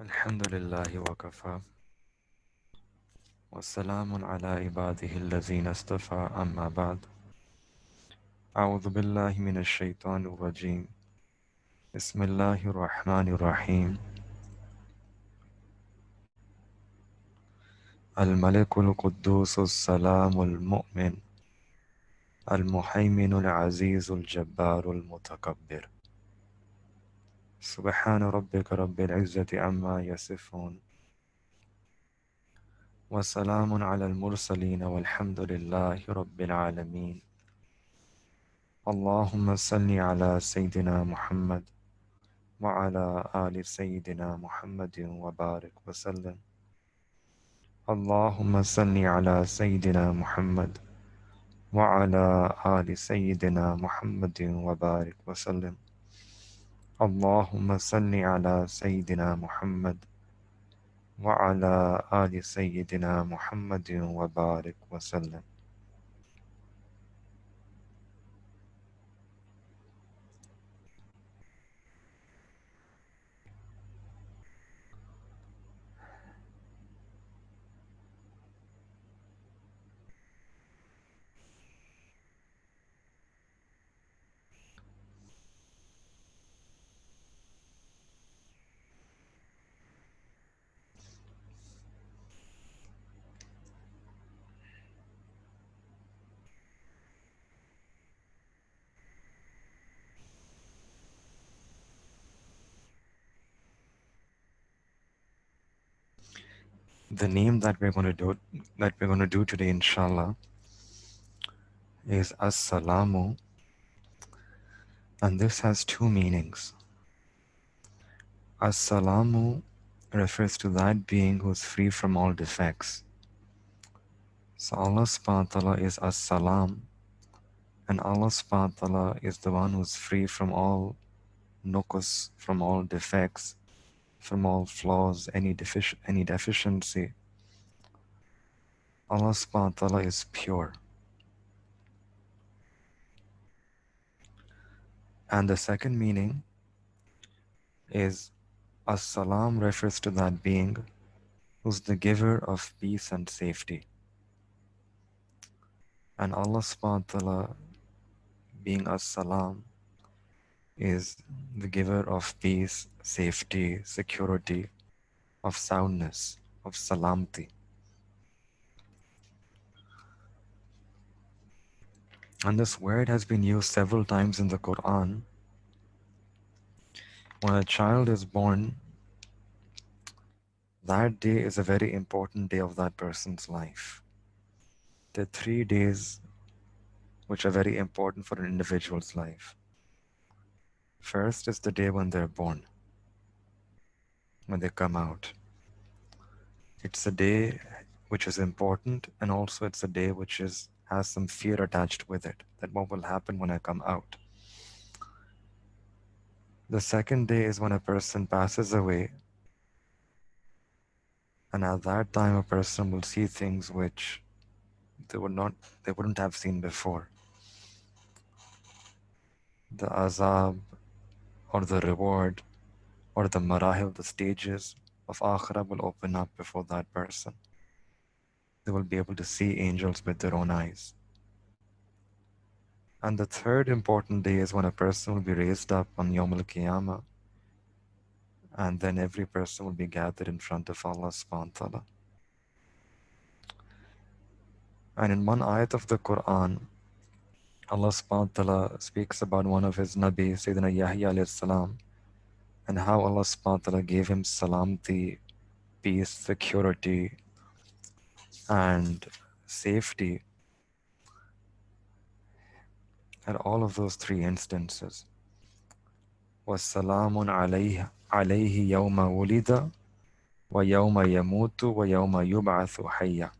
الحمد لله وكفى والسلام على عباده الذين اصطفى أما بعد أعوذ بالله من الشيطان الرجيم بسم الله الرحمن الرحيم الملك القدوس السلام المؤمن المهيمن العزيز الجبار المتكبر سبحان ربك رب العزة عما يصفون وسلام على المرسلين والحمد لله رب العالمين اللهم صل على سيدنا محمد وعلى آل سيدنا محمد وبارك وسلم اللهم صل على سيدنا محمد وعلى آل سيدنا محمد وبارك وسلم اللهم صل على سيدنا محمد وعلى آل سيدنا محمد وبارك وسلم. The name that we're going to do today, inshallah, is As-Salamu, and this has two meanings. As-Salamu refers to that being who is free from all defects. So Allah subhanahu wa ta'ala is As-Salam, and Allah subhanahu wa ta'ala is the one who is free from all nuqus, from all defects, from all flaws, any deficiency. Allah subhanahu wa ta'ala is pure. And the second meaning is As-Salam refers to that being who's the giver of peace and safety. And Allah subhanahu wa ta'ala being As-Salam is the giver of peace, safety, security, of soundness, of salamti. And this word has been used several times in the Quran. When a child is born, that day is a very important day of that person's life. There are 3 days which are very important for an individual's life. First is the day when they're born, when they come out. It's a day which is important, and also it's a day which has some fear attached with it, that what will happen when I come out. The second day is when a person passes away, and at that time a person will see things which they wouldn't have seen before. The azab, or the reward, or the marahil, the stages of akhirah will open up before that person. They will be able to see angels with their own eyes. And the third important day is when a person will be raised up on Yawm al-Qiyamah, and then every person will be gathered in front of Allah subhanahu wa ta'ala. And in one ayat of the Quran, Allah subhanahu wa ta'ala speaks about one of his Nabi, Sayyidina Yahya alayhi salam, and how Allah subhanahu wa ta'ala gave him salamti, peace, security, and safety at all of those three instances. وَالسَّلَامٌ عَلَيْهِ يَوْمَ وُلِدَ وَيَوْمَ يَمُوتُ وَيَوْمَ يُبْعَثُ حَيًّا.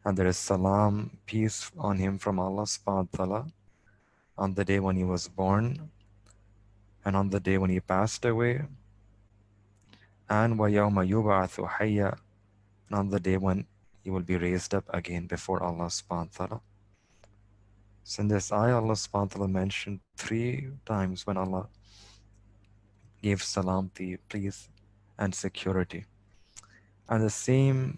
And there is salam, peace on him from Allah subhanahu wa ta'ala on the day when he was born, and on the day when he passed away, and وَيَوْمَ يُبْعَثُ حَيًّا, and on the day when he will be raised up again before Allah subhanahu wa ta'ala. So in this ayah, Allah subhanahu wa ta'ala mentioned 3 times when Allah gave salamti, peace, and security. And the same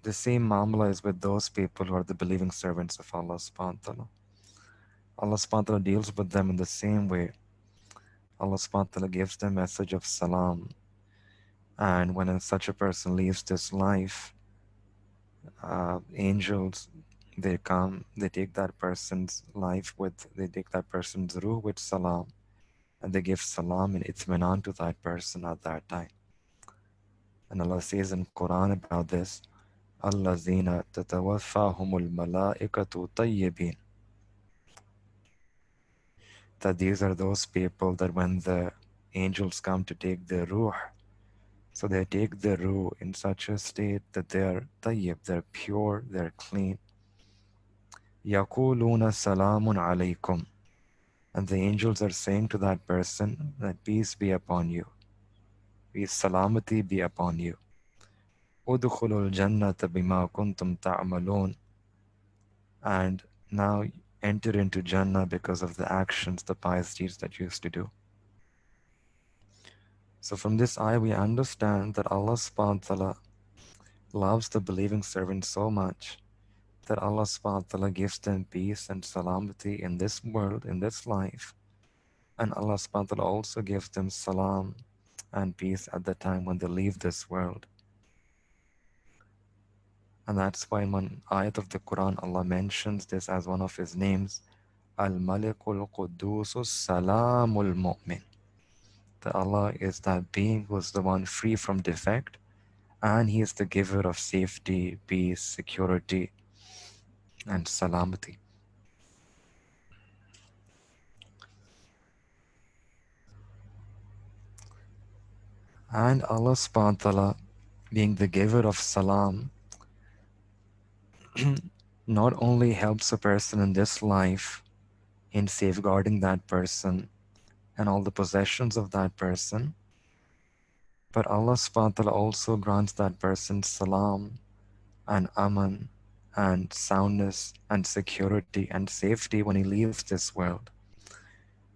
mamla is with those people who are the believing servants of Allah subhanahu wa ta'ala. Allah subhanahu wa ta'ala deals with them in the same way. Allah subhanahu wa ta'ala gives them message of salam. And when such a person leaves this life, angels, they come, they take that person's life they take that person's ruh with salam, and they give salam and itminan to that person at that time. And Allah says in Quran about this, Allazina tatawaffahumul malaikatu tayyibin, that these are those people that when the angels come to take their ruh, so they take their ruh in such a state that they are tayyib, they're pure, they're clean. Yaquluna salamun alaykum. And the angels are saying to that person that peace be upon you, peace, salamati be upon you. Udkhulul jannata bima kuntum ta'malun. And now enter into Jannah because of the actions, the pious deeds that you used to do. So from this ayah we understand that Allah subhanahu wa ta'ala loves the believing servant so much that Allah subhanahu wa ta'ala gives them peace and salamati in this world, in this life. And Allah subhanahu wa ta'ala also gives them salam and peace at the time when they leave this world. And that's why in one ayat of the Quran, Allah mentions this as one of His names, Al-Malikul Quddus Salamul Mu'min. That Allah is that being who is the one free from defect, and He is the giver of safety, peace, security, and salamati. And Allah subhanahu wa ta'ala, being the giver of salam, not only helps a person in this life in safeguarding that person and all the possessions of that person, but Allah subhanahu wa ta'ala also grants that person salam and aman and soundness and security and safety when he leaves this world.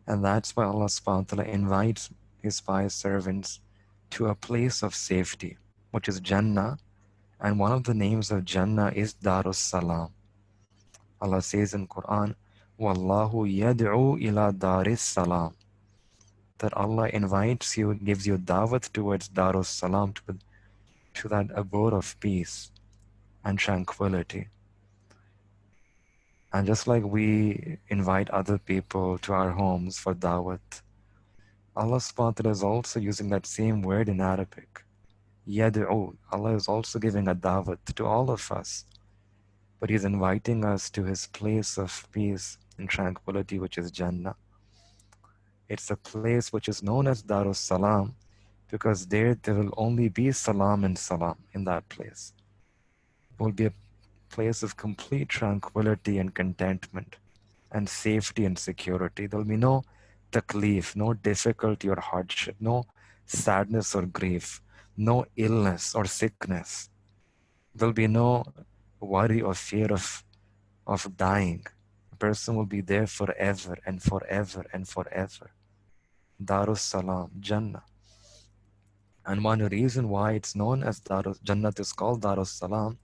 And that's why Allah subhanahu wa ta'ala invites His pious servants to a place of safety, which is Jannah. And one of the names of Jannah is Darus Salam. Allah says in Quran, Wallahu yad'u ila Daris Salam. That Allah invites you, gives you dawat towards Darus Salam, to that abode of peace and tranquility. And just like we invite other people to our homes for dawat, Allah subhanahu wa ta'ala is also using that same word in Arabic. Yad'u. Allah is also giving a dawat to all of us. But He's inviting us to His place of peace and tranquility, which is Jannah. It's a place which is known as Darus Salam because there will only be salam and salam in that place. It will be a place of complete tranquility and contentment and safety and security. There will be no taklif, no difficulty or hardship, no sadness or grief, no illness or sickness. There will be no worry or fear of dying. A person will be there forever and forever and forever. Darus Salam, Jannah. And one reason why it's known as Jannat is called Darus Salam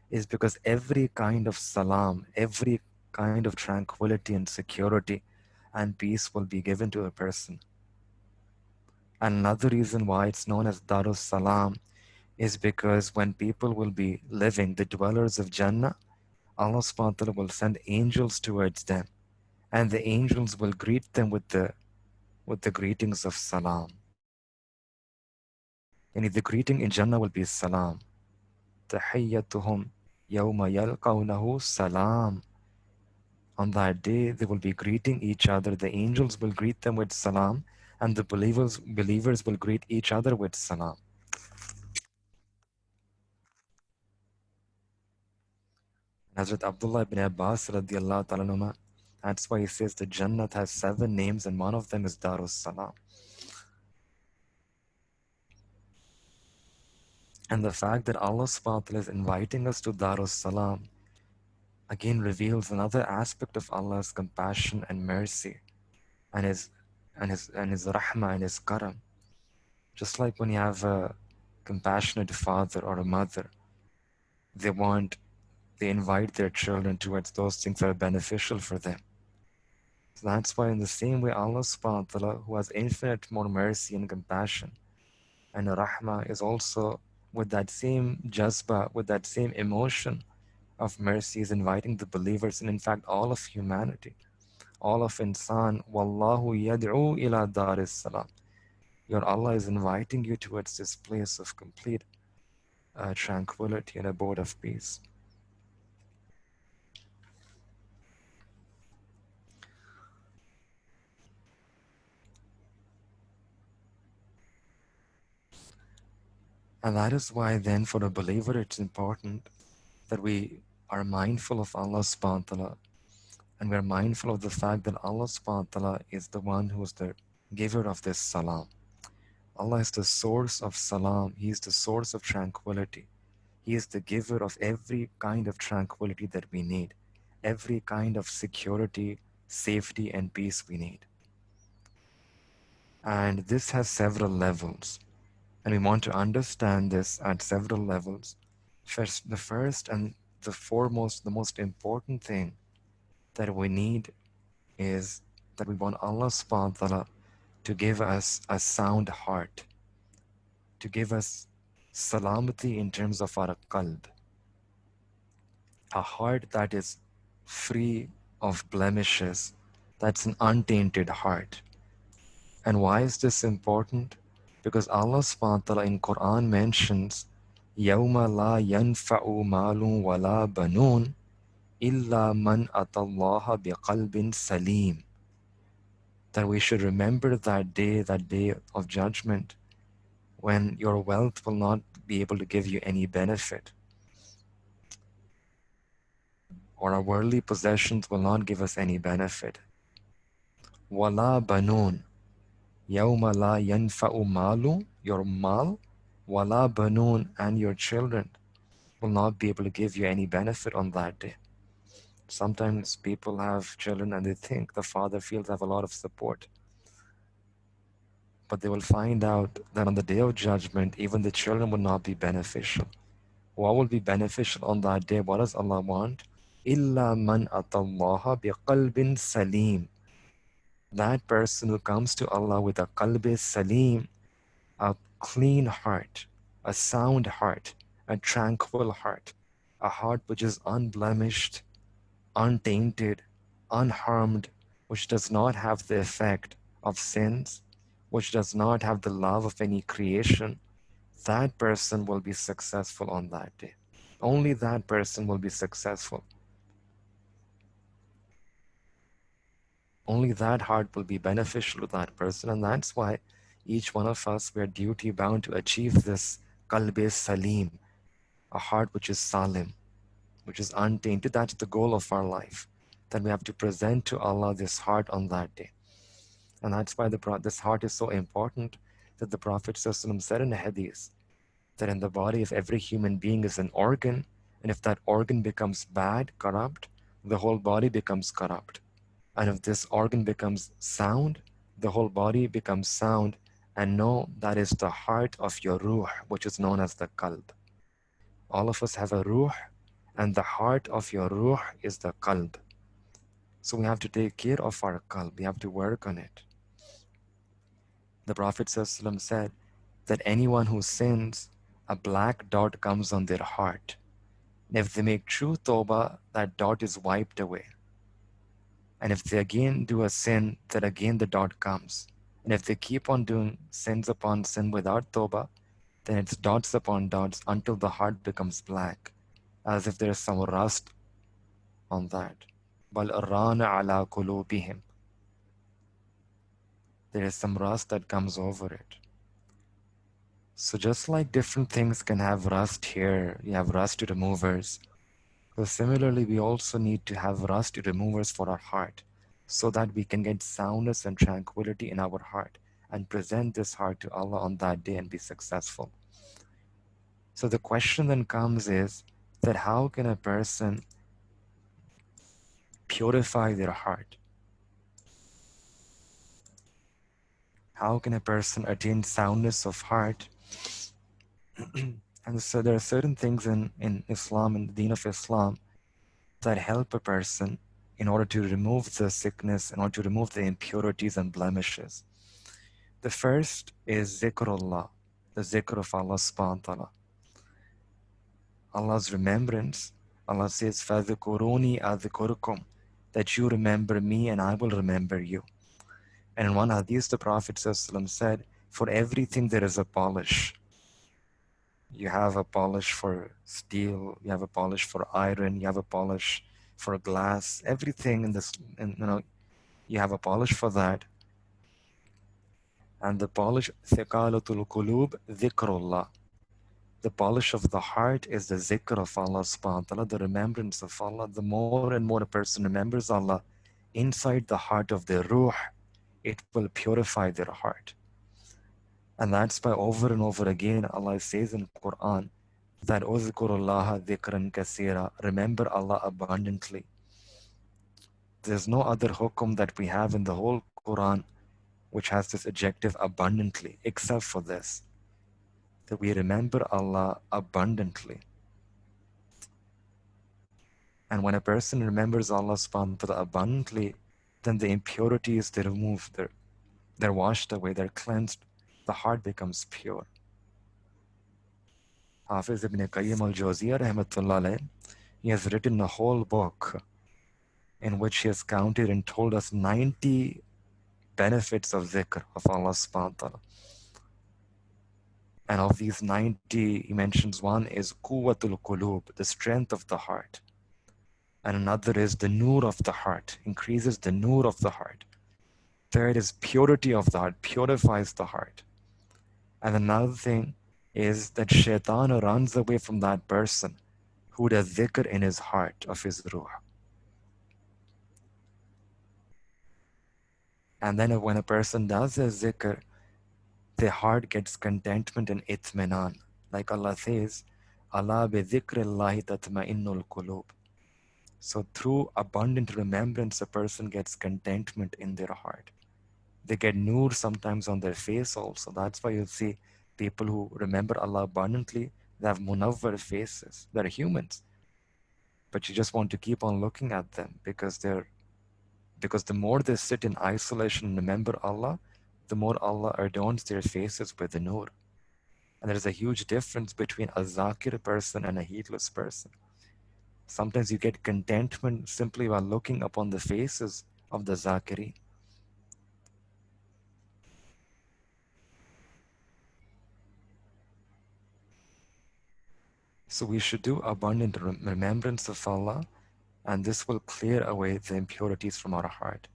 is because every kind of salam, every kind of tranquility and security and peace will be given to a person. And another reason why it's known as Darus Salam is because when people will be living, the dwellers of Jannah, Allah subhanahu wa ta'ala will send angels towards them. And the angels will greet them with the greetings of salam. And the greeting in Jannah will be salam. تحيتهم يوم يلقونه salam. On that day, they will be greeting each other. The angels will greet them with salam, and the believers will greet each other with salam. Hazrat Abdullah ibn Abbas radiallahu ta'ala anhuma, that's why he says the Jannat has 7 names, and one of them is Darus Salam. And the fact that Allah subhanahu wa ta'ala is inviting us to Darus Salam again reveals another aspect of Allah's compassion and mercy and His and his rahmah and his karam. Just like when you have a compassionate father or a mother, they want they invite their children towards those things that are beneficial for them. So that's why in the same way Allah subhanahu wa ta'ala, who has infinite more mercy and compassion and rahmah, is also with that same jazba, with that same emotion of mercy, is inviting the believers and in fact all of humanity, all of insan, wallahu yad'u ila daris salam. Your Allah is inviting you towards this place of complete tranquility and abode of peace. And that is why then for a believer it's important that we are mindful of Allah subhanahu wa ta'ala, and we are mindful of the fact that Allah subhanahu wa ta'ala is the one who is the giver of this salam. Allah is the source of salam. He is the source of tranquility. He is the giver of every kind of tranquility that we need, every kind of security, safety, and peace we need. And this has several levels. And we want to understand this at several levels. First, the first and the foremost, the most important thing that we need is that we want Allah subhanahu wa ta'ala to give us a sound heart, to give us salamati in terms of our qalb, a heart that is free of blemishes, that's an untainted heart. And why is this important? Because Allah subhanahu wa ta'ala in Quran mentions يَوْمَ لَا يَنْفَعُ مَالٌ وَلَا بَنُونَ إِلَّا مَنْ أَتَى اللَّهَ بِقَلْبٍ سَلِيمٍ. That we should remember that day of judgment, when your wealth will not be able to give you any benefit, or our worldly possessions will not give us any benefit. وَلَا بَنُونَ يَوْمَ لَا يَنْفَعُ مَالٌ, your mal, وَلَا بَنُونَ, and your children will not be able to give you any benefit on that day. Sometimes people have children and they think the father feels have a lot of support. But they will find out that on the day of judgment, even the children will not be beneficial. What will be beneficial on that day? What does Allah want? إِلَّا مَنْ أَتَى اللَّهَ بِقَلْبٍ salim. That person who comes to Allah with a qalb salim, a clean heart, a sound heart, a tranquil heart, a heart which is unblemished, untainted, unharmed, which does not have the effect of sins, which does not have the love of any creation, that person will be successful on that day. Only that person will be successful. Only that heart will be beneficial to that person, and that's why each one of us, we are duty bound to achieve this qalb salim, a heart which is salim, which is untainted. That's the goal of our life. Then we have to present to Allah this heart on that day. And that's why this heart is so important, that the Prophet ﷺ said in a hadith that in the body of every human being is an organ, and if that organ becomes bad, corrupt, the whole body becomes corrupt. And if this organ becomes sound, the whole body becomes sound. And know that is the heart of your ruh, which is known as the qalb. All of us have a ruh, and the heart of your ruh is the qalb. So we have to take care of our qalb. We have to work on it. The Prophet ﷺ said that anyone who sins, a black dot comes on their heart. And if they make true tawbah, that dot is wiped away. And if they again do a sin, then again the dot comes. And if they keep on doing sins upon sin without tawbah, then it's dots upon dots until the heart becomes black, as if there is some rust on that. بَلْ رَانَ عَلَى قُلُوبِهِمْ. There is some rust that comes over it. So just like different things can have rust here, you have rust removers. So similarly, we also need to have rust removers for our heart, so that we can get soundness and tranquility in our heart and present this heart to Allah on that day and be successful. So the question then comes is that how can a person purify their heart? How can a person attain soundness of heart? And so there are certain things in Islam, in the deen of Islam, that help a person in order to remove the sickness, in order to remove the impurities and blemishes. The first is zikrullah, the zikr of Allah subhanahu wa ta'ala. Allah's remembrance. Allah says, فَذْكُرُونِي أَذْكُرُكُمْ, that you remember me and I will remember you. And in one hadith, the Prophet ﷺ said, for everything there is a polish. You have a polish for steel, you have a polish for iron, you have a polish for glass, everything in this, you have a polish for that. And the polish, ثِقَالَةُ الْقُلُوبِ ذِكْرُ اللَّهِ. The polish of the heart is the zikr of Allah subhanahu wa ta'ala, the remembrance of Allah. The more and more a person remembers Allah inside the heart of their ruh, it will purify their heart. And that's why over and over again Allah says in Quran that Uzkurullaha dhikran kasira, remember Allah abundantly. There's no other hukum that we have in the whole Quran which has this adjective abundantly, except for this, that we remember Allah abundantly. And when a person remembers Allah subhanahu wa ta'ala abundantly, then the impurities, they remove, they're washed away, they're cleansed, the heart becomes pure. Hafiz ibn Qayyim al-Jawziyah rahmatullah alayh, he has written a whole book in which he has counted and told us 90 benefits of dhikr of Allah subhanahu wa ta'ala. And of these 90, he mentions one is quwwatul qulub, the strength of the heart. And another is the nur of the heart, increases the nur of the heart. Third is purity of the heart, purifies the heart. And another thing is that shaitan runs away from that person who does dhikr in his heart of his ruh. And then when a person does a zikr, the heart gets contentment and itminan. Like Allah says, Allah bi dhikrillahi tatma'innul qulub. So through abundant remembrance, a person gets contentment in their heart. They get nur sometimes on their face also. That's why you see people who remember Allah abundantly, they have munawwar faces. They're humans. But you just want to keep on looking at them because the more they sit in isolation and remember Allah, the more Allah adorns their faces with the nur. And there's a huge difference between a zakir person and a heedless person. Sometimes you get contentment simply by looking upon the faces of the zakiri. So we should do abundant remembrance of Allah, and this will clear away the impurities from our heart.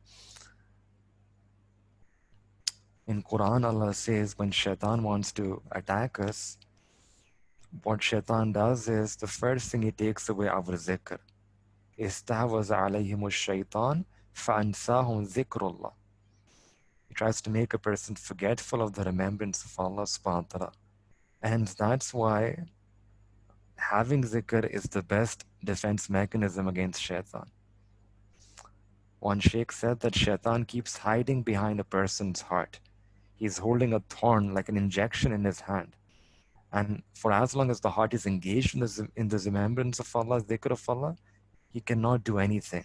In Quran, Allah says when shaitan wants to attack us, what shaitan does is the first thing he takes away our zikr. استحوذ عليهم الشيطان فأنساهم ذكر الله. He tries to make a person forgetful of the remembrance of Allah subhanahu wa ta'ala. And that's why having zikr is the best defense mechanism against shaitan. One sheikh said that shaitan keeps hiding behind a person's heart. He's holding a thorn like an injection in his hand. And for as long as the heart is engaged in the remembrance of Allah, dhikr of Allah, he cannot do anything.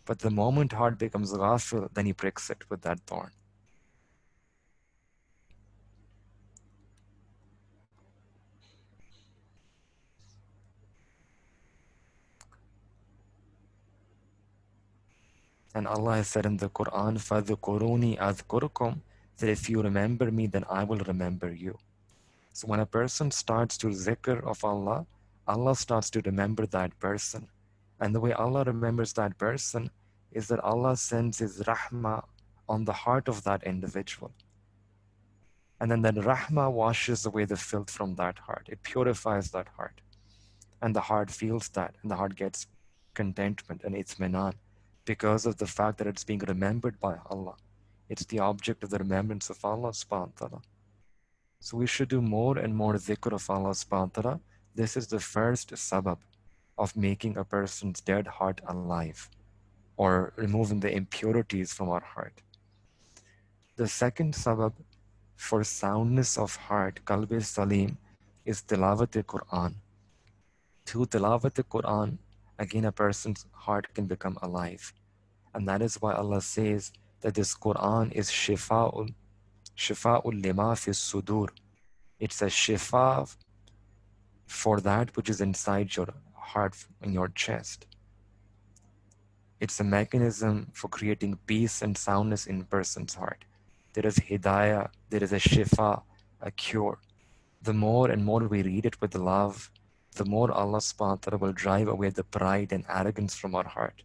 But the moment heart becomes ghafil, then he pricks it with that thorn. And Allah has said in the Quran, فَذْكُرُونِي أَذْكُرُكُمْ, that if you remember me, then I will remember you. So when a person starts to zikr of Allah, Allah starts to remember that person. And the way Allah remembers that person is that Allah sends His rahmah on the heart of that individual. And then that rahmah washes away the filth from that heart. It purifies that heart. And the heart feels that, and the heart gets contentment and itminan because of the fact that it's being remembered by Allah. It's the object of the remembrance of Allah subhanahu wa ta'ala. So we should do more and more dhikr of Allah subhanahu wa ta'ala. This is the first sabab of making a person's dead heart alive or removing the impurities from our heart. The second sabab for soundness of heart, qalb salim, is tilawat Quran. Through tilawat Quran, again a person's heart can become alive. And that is why Allah says that this Quran is shifa'ul lima fi sudur. It's a shifa for that which is inside your heart, in your chest. It's a mechanism for creating peace and soundness in a person's heart. There is hidayah, there is a shifa, a cure. The more and more we read it with love, the more Allah subhanahu wa ta'ala will drive away the pride and arrogance from our heart.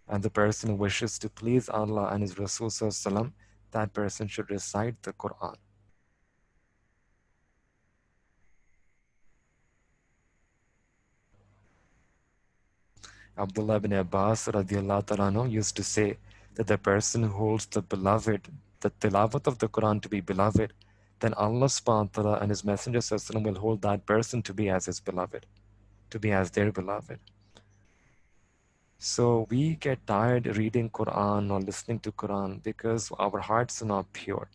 And the person who wishes to please Allah and His Rasul sallallahu, that person should recite the Quran. Abdullah ibn Abbas radiallahu ta'ala used to say that the person who holds the beloved, the tilawat of the Quran to be beloved, then Allah subhanahu wa ta'ala and His Messenger sallallahu will hold that person to be as His beloved, to be as their beloved. So we get tired reading Quran or listening to Quran because our hearts are not pure.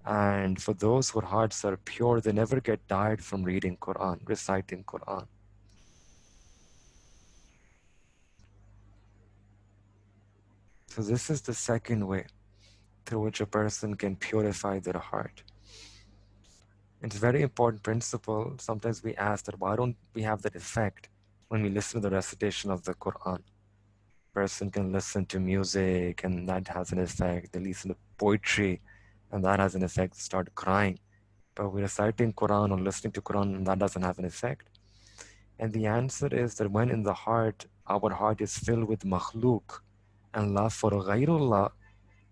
And for those whose hearts are pure, they never get tired from reading Quran, reciting Quran. So this is the second way through which a person can purify their heart. It's a very important principle. Sometimes we ask that why don't we have that effect when we listen to the recitation of the Quran? Person can listen to music and that has an effect. They listen to poetry and that has an effect. They start crying. But we're reciting Quran or listening to Quran and that doesn't have an effect. And the answer is that when in the heart, our heart is filled with makhluk and love for ghairullah,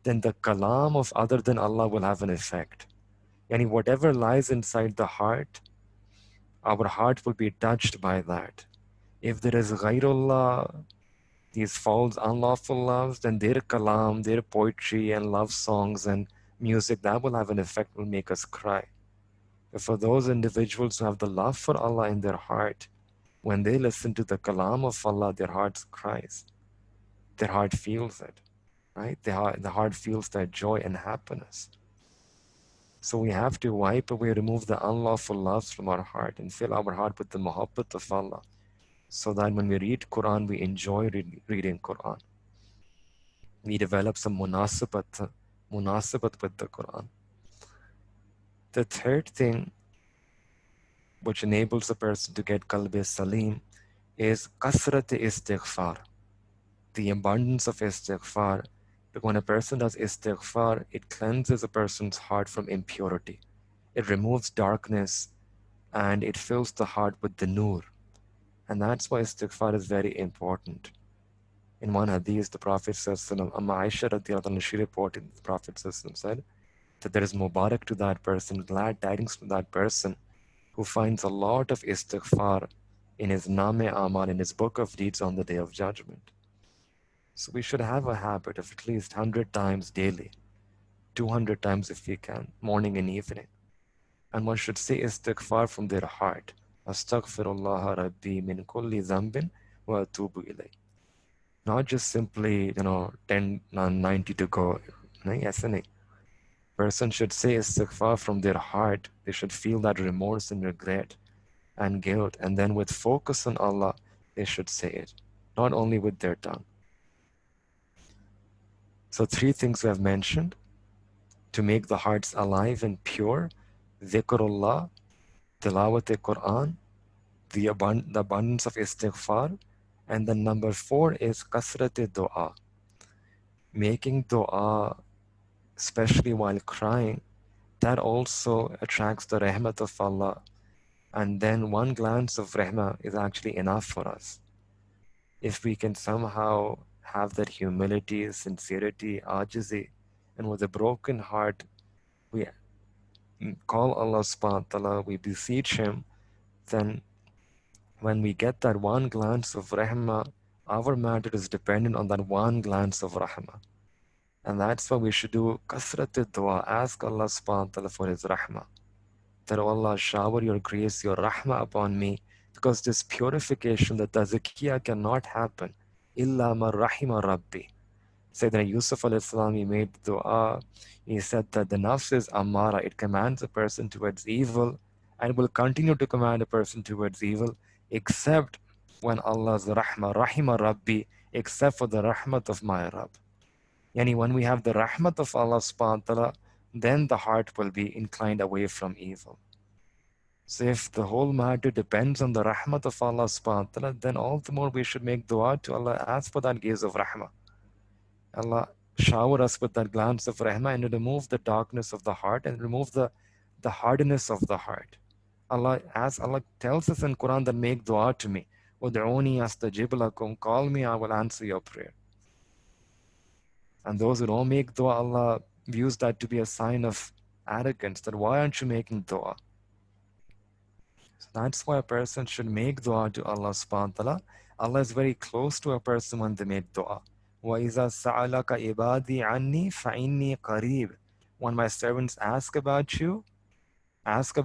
then the kalam of other than Allah will have an effect. And whatever lies inside the heart, our heart will be touched by that. If there is ghairullah, these false, unlawful loves, then their kalam, their poetry and love songs and music, that will have an effect, will make us cry. But for those individuals who have the love for Allah in their heart, when they listen to the kalam of Allah, their heart cries. Their heart feels it, right? The heart feels that joy and happiness. So we have to wipe away, remove the unlawful loves from our heart and fill our heart with the muhabbat of Allah, so that when we read Quran, we enjoy reading Quran. We develop some munasabat with the Quran. The third thing which enables a person to get qalb salim is kasrat istighfar, the abundance of istighfar. But when a person does istighfar, it cleanses a person's heart from impurity. It removes darkness and it fills the heart with the nur. And that's why istighfar is very important. In one hadith, the Prophet ﷺ, Aisha radiallahu anha, she reported, the Prophet ﷺ said that there is mubarak to that person, glad tidings to that person who finds a lot of istighfar in his name amal, in his book of deeds on the day of judgment. So we should have a habit of at least 100 times daily, 200 times if we can, morning and evening. And one should say istighfar from their heart. Astaghfirullah Rabbi min kulli zambin wa atubu ilay. Not just simply, 10, 90 to go. Yes, person should say istighfar from their heart. They should feel that remorse and regret and guilt. And then with focus on Allah, they should say it. Not only with their tongue. So 3 things we have mentioned to make the hearts alive and pure: dhikrullah, tilawat Quran, the abundance of istighfar, and then number 4 is kasrat dua, making dua, especially while crying. That also attracts the rahmat of Allah, and then one glance of rahmah is actually enough for us. If we can somehow have that humility, sincerity, ajizi, and with a broken heart, we call Allah subhanahu wa ta'ala, we beseech Him, then when we get that one glance of rahmah, our matter is dependent on that one glance of rahmah. And that's why we should do kasrat dua, ask Allah subhanahu wa ta'ala for His rahmah. That, oh Allah, shower your grace, your rahmah upon me, because this purification, the tazkiyah cannot happen illa ma rahima rabbi. Sayyidina Yusuf alayhi salam, he made dua. He said that the nafs is amara, it commands a person towards evil and will continue to command a person towards evil, except when Allah's rahmah, rahima rabbi, except for the rahmat of my Rabb. Yani when we have the rahmat of Allah subhanahu wa ta'ala, then the heart will be inclined away from evil. So if the whole matter depends on the rahmat of Allah subhanahu wa ta'ala, then all the more we should make dua to Allah, ask for that gaze of rahmah. Allah shower us with that glance of rahmah and remove the darkness of the heart and remove the hardness of the heart. Allah tells us in Quran that make dua to me. Ud'uni astajib lakum. Call me, I will answer your prayer. And those who don't make dua, Allah views that to be a sign of arrogance, that why aren't you making dua? So that's why a person should make dua to Allah subhanahu wa ta'ala. Allah is very close to a person when they make dua. وَإِذَا سَأَلَكَ عِبَادِي عَنِّي فَإِنِّي قَرِيبٌ. When my servants ask about you, ask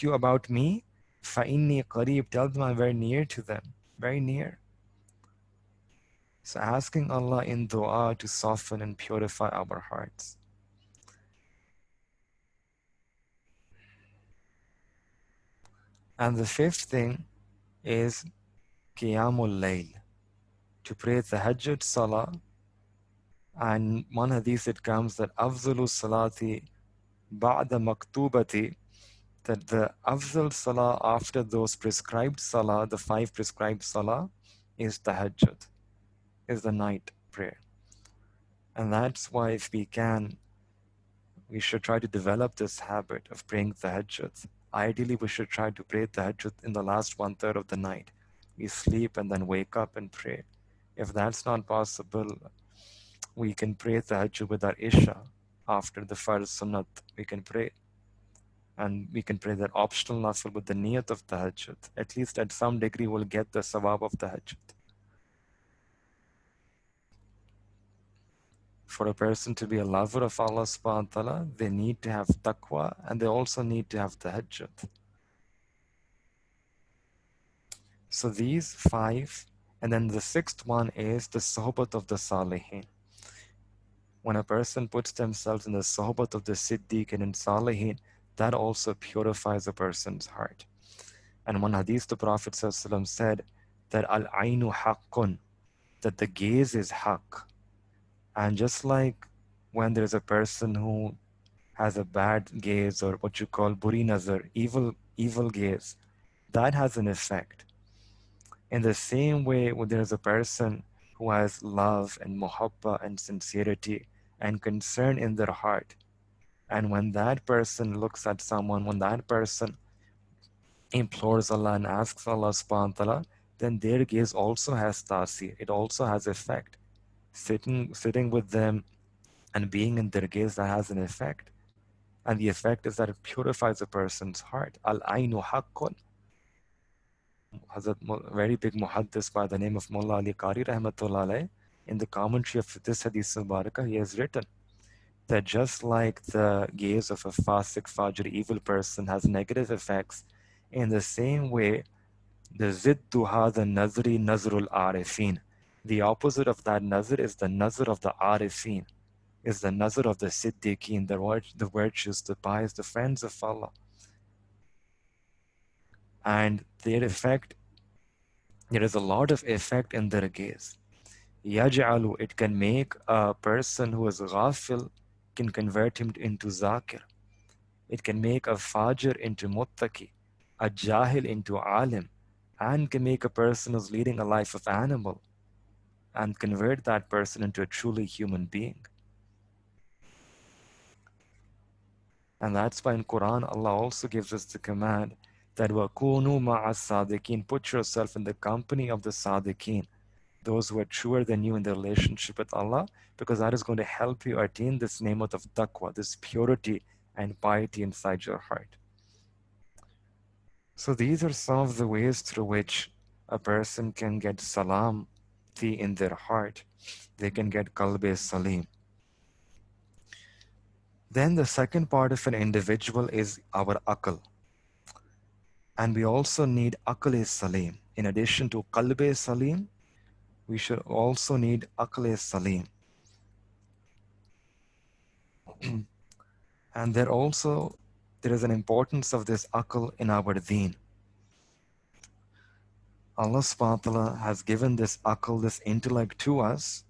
you about me, فَإِنِّي قَرِيبٌ. Tell them I'm very near to them. Very near. So asking Allah in dua to soften and purify our hearts. And the fifth thing is Qiyamul Layl. To pray the Tahajjud Salah. And one hadith it comes that Afzalu Salati Ba'da Maktubati, that the Afzal Salah after those prescribed Salah, the 5 prescribed Salah, is Tahajjud, is the night prayer. And that's why if we can, we should try to develop this habit of praying Tahajjud. Ideally, we should try to pray Tahajjud in the last 1/3 of the night. We sleep and then wake up and pray. If that's not possible, we can pray Tahajjud with our Isha. After the Farz Sunnat, we can pray. And we can pray that optional nafil with the niyat of Tahajjud. At least at some degree, we'll get the sawab of Tahajjud. For a person to be a lover of Allah subhanahu wa ta'ala, they need to have taqwa and they also need to have Tahajjud. So these 5, and then the 6th one is the sohbat of the salihin. When a person puts themselves in the sohbat of the siddiqin and salihin, that also purifies a person's heart. And one hadith the Prophet ﷺ said that al-ainu haqqun, that the gaze is haqq. And just like when there's a person who has a bad gaze or what you call buri nazar, evil gaze, that has an effect. In the same way, when there's a person who has love and muhabba and sincerity and concern in their heart, and when that person looks at someone, when that person implores Allah and asks Allah subhanahu wa ta'ala, then their gaze also has tasir. It also has effect. Sitting with them and being in their gaze, that has an effect. And the effect is that it purifies a person's heart. Al-ainu haqqun. Hazrat, very big muhaddis by the name of Mullah Ali Qari rahmatullah alayh, in the commentary of this hadith Mubarakah, he has written that just like the gaze of a fasik, fajr, evil person has negative effects, in the same way, the ziddu hadha nazri nazrul arifin. The opposite of that nazr is the nazr of the arifin, is the nazr of the siddiqeen, the virtues, the pious, the friends of Allah. And their effect, there is a lot of effect in their gaze. Yaj'alu, it can make a person who is ghafil, can convert him into zakir. It can make a fajr into muttaqi, a jahil into alim, and can make a person who's leading a life of animal and convert that person into a truly human being. And that's why in Quran, Allah also gives us the command that وَكُونُوا مَعَ الصَّادِقِينَ, put yourself in the company of the Sadiqeen, those who are truer than you in their relationship with Allah, because that is going to help you attain this ni'mat of taqwa, this purity and piety inside your heart. So these are some of the ways through which a person can get salam in their heart. They can get qalb salim. Then the second part of an individual is our aql. And we also need aql salim. In addition to qalb salim, we should also need aql salim. And there is an importance of this akal in our deen. Allah subhanahu wa ta'ala has given this akal, this intellect to us,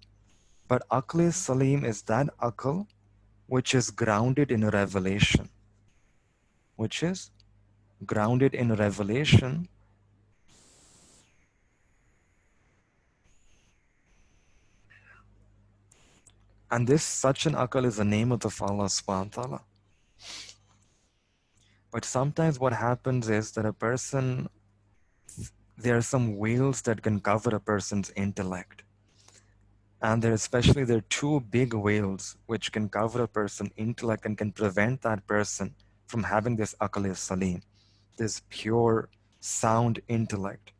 but akal salim is that akal which is grounded in revelation, which is grounded in revelation. And this such an akal is the name of the Allah subhanahu wa ta'ala. But sometimes what happens is that there are some veils that can cover a person's intellect. And there are two big veils which can cover a person's intellect and can prevent that person from having this akal salim, this pure, sound intellect.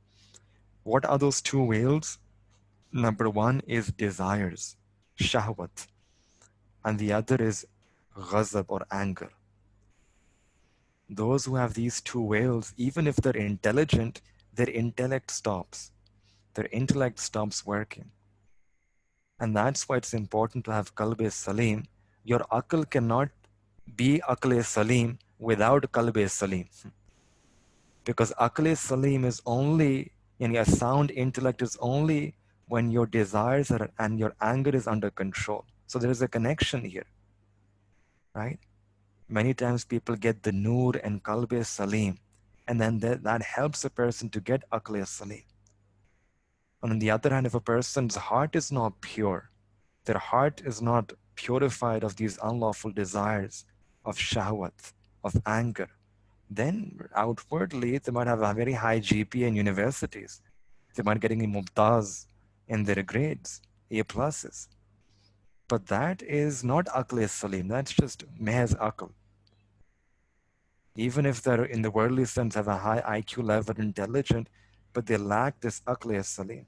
What are those two veils? Number one is desires, shahwat, and the other is ghazab or anger. Those who have these two veils, even if they're intelligent, their intellect stops. Their intellect stops working. And that's why it's important to have qalb salim. Your akal cannot be akal salim without qalb salim. Because akal salim is only, a sound intellect is only when your desires are, and your anger is under control. So there is a connection here, right? Many times people get the nur and qalb salim, and then that helps a person to get akal salim. And on the other hand, if a person's heart is not pure, their heart is not purified of these unlawful desires, of shahwat, of anger, then outwardly they might have a very high GPA in universities. They might getting a mumtaz in their grades, A pluses. But that is not aql salim. That's just mehz aql. Even if they're in the worldly sense have a high IQ level, intelligent, but they lack this aql salim.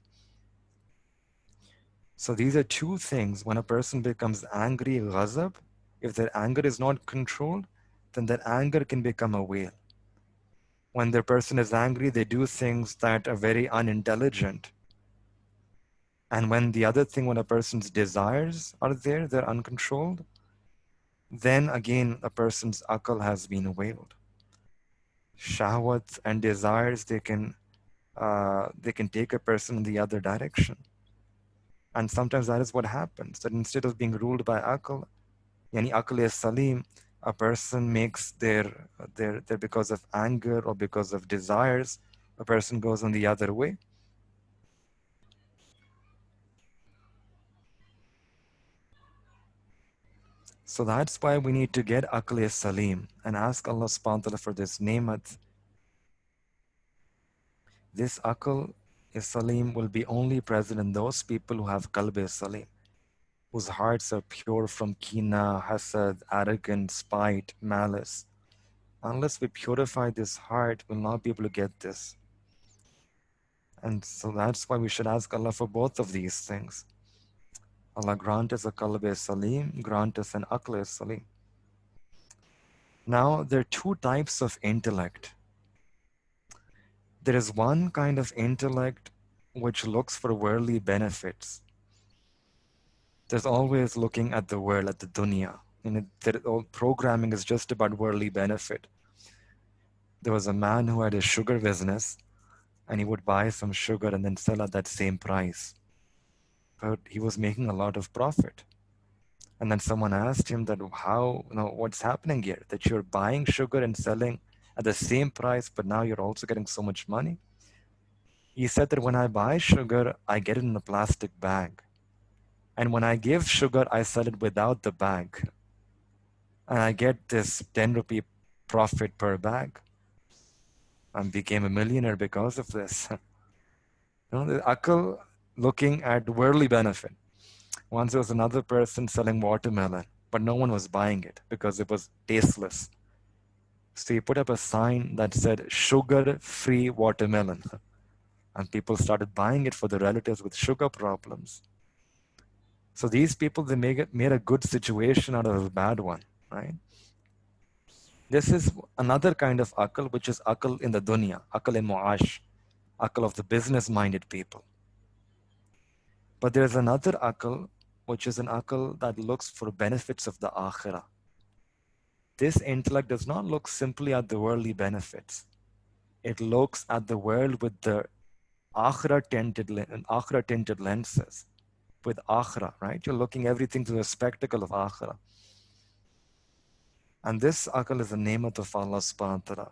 So these are two things. When a person becomes angry, ghazab, if their anger is not controlled, then that anger can become a veil. When the person is angry, they do things that are very unintelligent. And when the other thing, when a person's desires are there, they're uncontrolled, then again, a person's akal has been veiled. Shahwat and desires, they can take a person in the other direction. And sometimes that is what happens, that instead of being ruled by akal, yani akal is salim, a person makes their because of anger or because of desires, a person goes on the other way. So that's why we need to get akal salim and ask Allah subhanahu wa ta'ala for this nemat. This akal salim will be only present in those people who have qalb salim, whose hearts are pure from kina, hasad, arrogance, spite, malice. Unless we purify this heart, we'll not be able to get this. And so that's why we should ask Allah for both of these things. Allah grant us a qalb salim, grant us an aql salim. Now, there are two types of intellect. There is one kind of intellect which looks for worldly benefits. There's always looking at the world, at the dunya. All programming is just about worldly benefit. There was a man who had a sugar business, and he would buy some sugar and then sell at that same price. But he was making a lot of profit. And then someone asked him that what's happening here? That you're buying sugar and selling at the same price, but now you're also getting so much money? He said that when I buy sugar, I get it in a plastic bag. And when I give sugar, I sell it without the bag. And I get this 10 rupee profit per bag. And became a millionaire because of this. The akal looking at worldly benefit. Once there was another person selling watermelon, but no one was buying it because it was tasteless. So he put up a sign that said sugar-free watermelon. And people started buying it for their relatives with sugar problems. So these people, they made a good situation out of a bad one, right? This is another kind of akal, which is akal in the dunya, akal in mu'ash, akal of the business-minded people. But there's another akal which is an akal that looks for benefits of the akhirah. This intellect does not look simply at the worldly benefits. It looks at the world with the akhirah tinted lenses. With akhirah, right? You're looking everything through the spectacle of akhirah. And this akal is the nemat of Allah subhanahu wa ta'ala.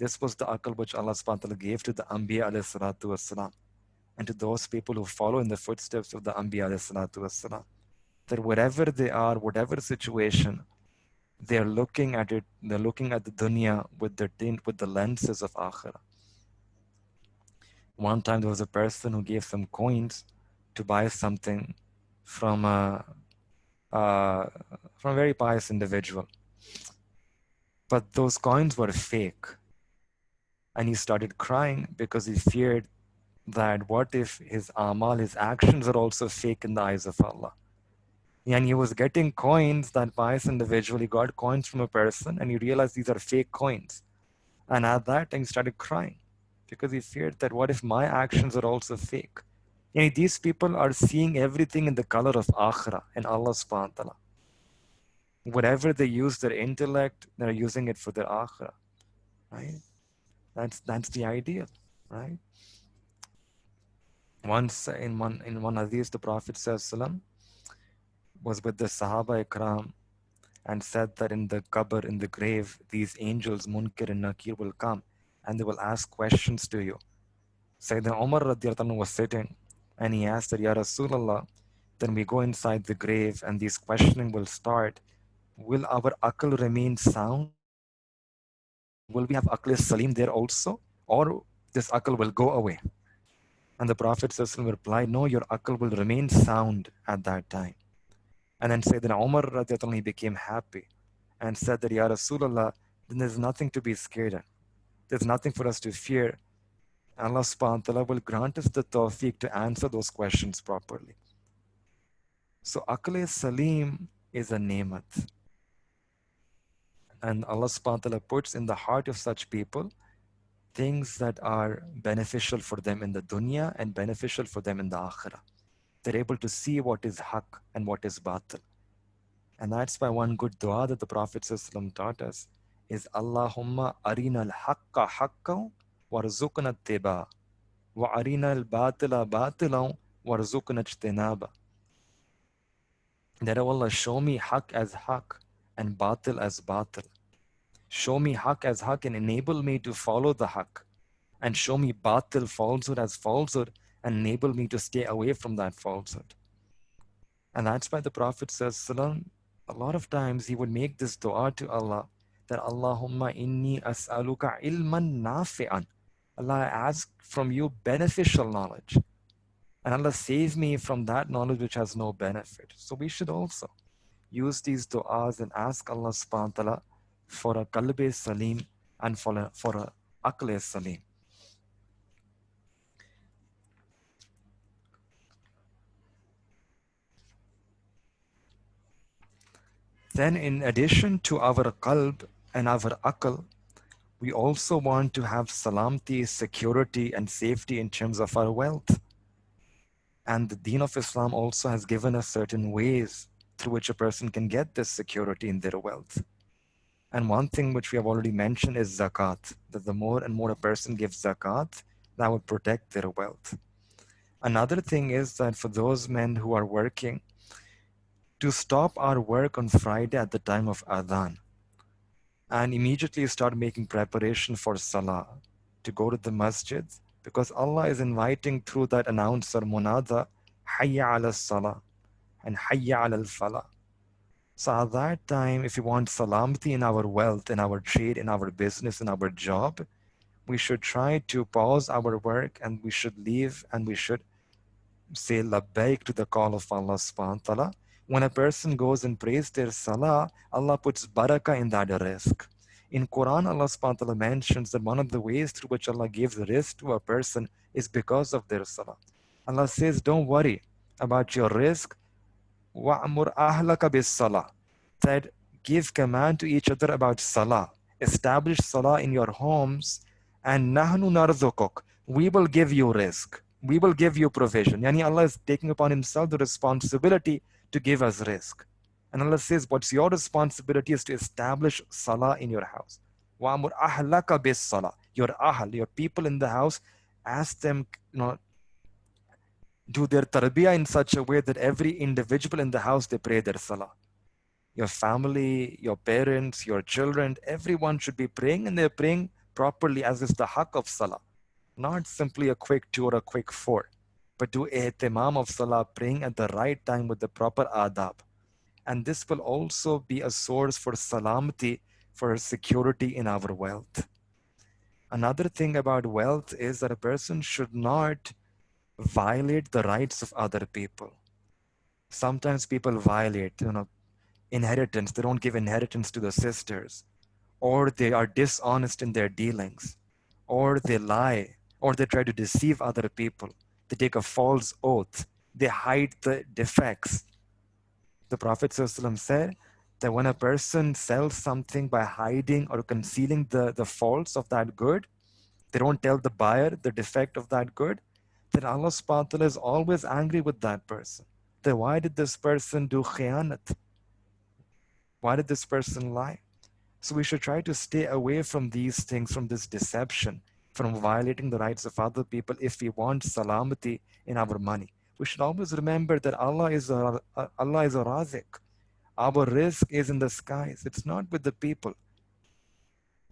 This was the akal which Allah subhanahu wa ta'ala gave to the Anbiya alayhi salatu wasalam, and to those people who follow in the footsteps of the Anbiya alayhi salatu wasalam. That wherever they are, whatever situation, they're looking at it, they're looking at the dunya with the tint, with the lenses of akhirah. One time there was a person who gave some coins to buy something from uh, from a very pious individual. But those coins were fake. And he started crying because he feared that what if his amal, his actions are also fake in the eyes of Allah. And he was getting coins, that pious individual, he got coins from a person and he realized these are fake coins. And at that time he started crying because he feared that what if my actions are also fake. These people are seeing everything in the color of akhirah and Allah subhanahu wa ta'ala. Whatever they use their intellect, they're using it for their akhirah, right? That's the ideal, right? Once in one hadith, the Prophet ﷺ was with the Sahaba Ikram and said that in the qabr, in the grave, these angels, Munkir and Nakir, will come and they will ask questions to you. Sayyidina Umar radiallahu anhu was sitting and he asked that, Ya Rasulullah, then we go inside the grave and these questioning will start. Will our akal remain sound? Will we have akal salim there also? Or this akal will go away? And the Prophet ﷺ replied, no, your akal will remain sound at that time. And then Sayyidina Umar radiallahu anhu, he became happy and said that, Ya Rasulullah, then there's nothing to be scared of. There's nothing for us to fear. Allah subhanahu wa ta'ala will grant us the tawfiq to answer those questions properly. So akal salim is a nemat. And Allah subhanahu wa ta'ala puts in the heart of such people things that are beneficial for them in the dunya and beneficial for them in the akhirah. They're able to see what is haqq and what is batil. And that's why one good dua that the Prophet ﷺ taught us is Allahumma arina al-haqqa haqqan warzuqna ittiba wa arina al-batila batilan warzuqna ijtinaba. That, oh Allah, show me haqq as haqq and batil as batil. Show me haqq as haqq and enable me to follow the haqq. And show me batil, falsehood as falsehood, and enable me to stay away from that falsehood. And that's why the Prophet says, a lot of times he would make this dua to Allah, that Allahumma inni as'aluka ilman nafi'an. Allah, I ask from you beneficial knowledge. And Allah, save me from that knowledge which has no benefit. So we should also use these du'as and ask Allah subhanahu wa ta'ala for a qalb salim and for a aql salim. Then in addition to our qalb and our aql, we also want to have salamti, security and safety in terms of our wealth. And the Deen of Islam also has given us certain ways through which a person can get this security in their wealth. And one thing which we have already mentioned is zakat, that the more and more a person gives zakat, that would protect their wealth. Another thing is that for those men who are working, to stop our work on Friday at the time of adhan and immediately start making preparation for salah, to go to the masjid, because Allah is inviting through that announcer munada, hayya ala salah and hayya ala al-falah. So at that time, if we want salamati in our wealth, in our trade, in our business, in our job, we should try to pause our work and we should leave and we should say labbaik to the call of Allah subhanahu wa ta'ala. When a person goes and prays their salah, Allah puts barakah in that rizq. In Quran, Allah subhanahu wa ta'ala mentions that one of the ways through which Allah gives rizq to a person is because of their salah. Allah says, don't worry about your rizq. وَأْمُرْ أَهْلَكَ بِالصَّلَاةِ. That give command to each other about salah. Establish salah in your homes, and نَحْنُ نَرْزُقُكَ. We will give you rizq. We will give you provision. Yani Allah is taking upon himself the responsibility to give us rizq. And Allah says, what's your responsibility is to establish salah in your house. وَأَمُرْ أَهْلَكَ بِالصَّلَاةِ. Your ahl, your people in the house, ask them, do their tarbiyah in such a way that every individual in the house, they pray their salah. Your family, your parents, your children, everyone should be praying, and they're praying properly as is the haqq of salah. Not simply a quick two or a quick four, but do ihtimam of salah, praying at the right time with the proper adab. And this will also be a source for salamati, for security in our wealth. Another thing about wealth is that a person should not violate the rights of other people. Sometimes people violate, inheritance. They don't give inheritance to the sisters, or they are dishonest in their dealings, or they lie, or they try to deceive other people. They take a false oath. They hide the defects. The Prophet ﷺ said that when a person sells something by hiding or concealing the faults of that good, they don't tell the buyer the defect of that good, then Allah subhanahu wa ta'ala is always angry with that person. Then why did this person do khiyanat? Why did this person lie? So we should try to stay away from these things, from this deception, from violating the rights of other people if we want salamati in our money. We should always remember that Allah is a razik. Our risk is in the skies. It's not with the people.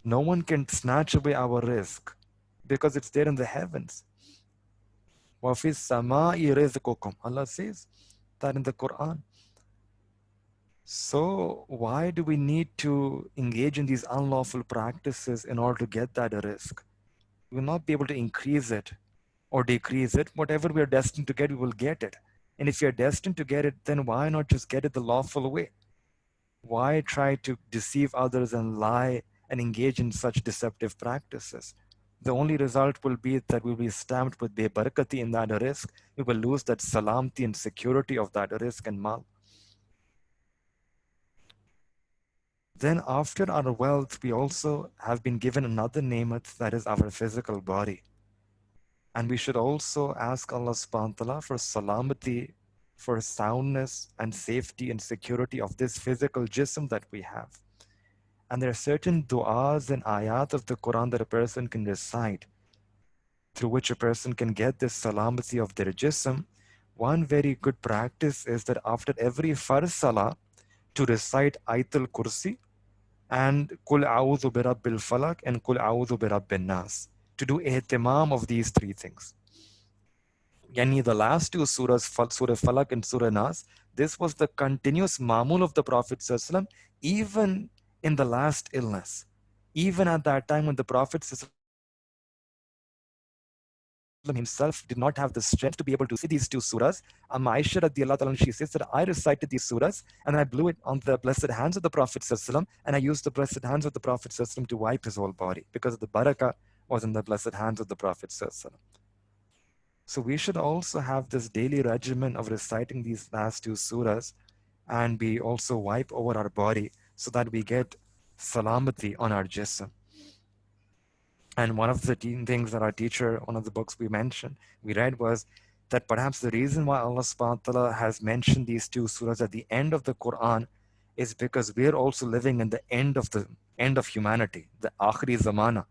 No one can snatch away our risk because it's there in the heavens. وَفِي السَّمَاءِ رِزْقُكُمْ. Allah says that in the Quran. So why do we need to engage in these unlawful practices in order to get that risk? We will not be able to increase it or decrease it. Whatever we are destined to get, we will get it. And if you're destined to get it, then why not just get it the lawful way? Why try to deceive others and lie and engage in such deceptive practices? The only result will be that we will be stamped with barakati in that risk. We will lose that salamti and security of that risk and mal. Then after our wealth, we also have been given another nemat, that is our physical body. And we should also ask Allah subhanahu wa ta'ala for salamati, for soundness and safety and security of this physical jism that we have. And there are certain du'as and ayat of the Quran that a person can recite, through which a person can get this salamati of their jism. One very good practice is that after every farz salah, to recite Ayatul Kursi and Kul A'udhu bi Rabbil Falak and Kul A'udhu bi Rabbin Nas, to do ihtimam of these three things. Yani the last two surahs, Surah Falak and Surah Nas, this was the continuous mamul of the Prophet ﷺ, even in the last illness. Even at that time when the Prophet himself did not have the strength to be able to say these two surahs, Aisha radiallahu ta'ala, she says that I recited these surahs and I blew it on the blessed hands of the Prophet ﷺ, and I used the blessed hands of the Prophet ﷺ to wipe his whole body because the barakah was in the blessed hands of the Prophet ﷺ. So we should also have this daily regimen of reciting these last two surahs, and we also wipe over our body so that we get salamati on our jism. And one of the things that our teacher, one of the books we read was that perhaps the reason why Allah subhanahu wa ta'ala has mentioned these two surahs at the end of the Quran is because we're also living in the end of humanity, the akhri zamana,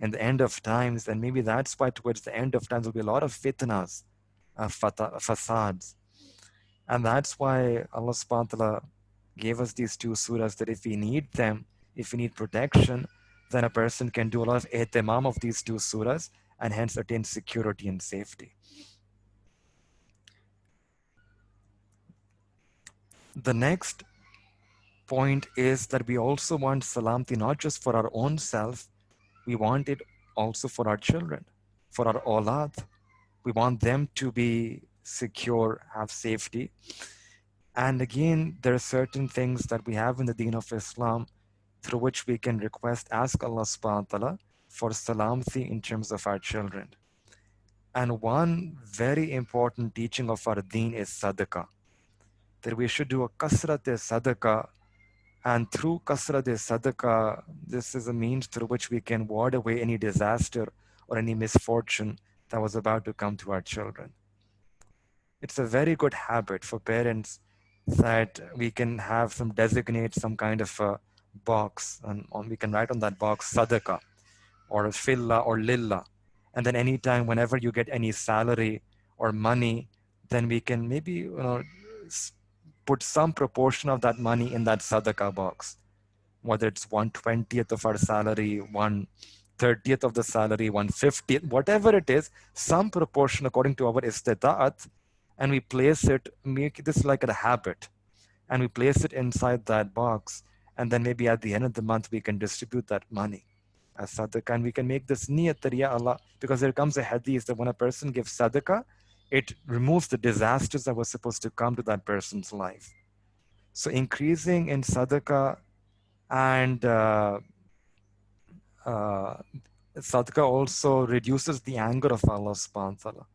in the end of times. And maybe that's why towards the end of times there'll be a lot of fitnas, fasads. And that's why Allah subhanahu wa ta'ala gave us these two surahs, that if we need them, if we need protection, then a person can do a lot of ihtimam of these two surahs and hence attain security and safety. The next point is that we also want salamti not just for our own self, we want it also for our children, for our awlad. We want them to be secure, have safety. And again, there are certain things that we have in the deen of Islam through which we can ask Allah subhanahu wa ta'ala for salamti in terms of our children. And one very important teaching of our deen is sadaqah, that we should do a kasrat-e sadaqah. And through kasrat-e sadaqah, this is a means through which we can ward away any disaster or any misfortune that was about to come to our children. It's a very good habit for parents that we can have some designate some kind of a box, and we can write on that box sadaqah or filla or lilla. And then anytime, whenever you get any salary or money, then we can maybe, put some proportion of that money in that sadaqah box, whether it's 1/20th of our salary, 1/30th of the salary, 1/50th, whatever it is, some proportion according to our istita'at, and we place it, make this like a habit, and we place it inside that box, and then maybe at the end of the month we can distribute that money as sadaqah, and we can make this niyat that, ya Allah, because there comes a hadith that when a person gives sadaqah, it removes the disasters that were supposed to come to that person's life. So increasing in sadaqah and uh, sadaqah also reduces the anger of Allah subhanahu wa ta'ala.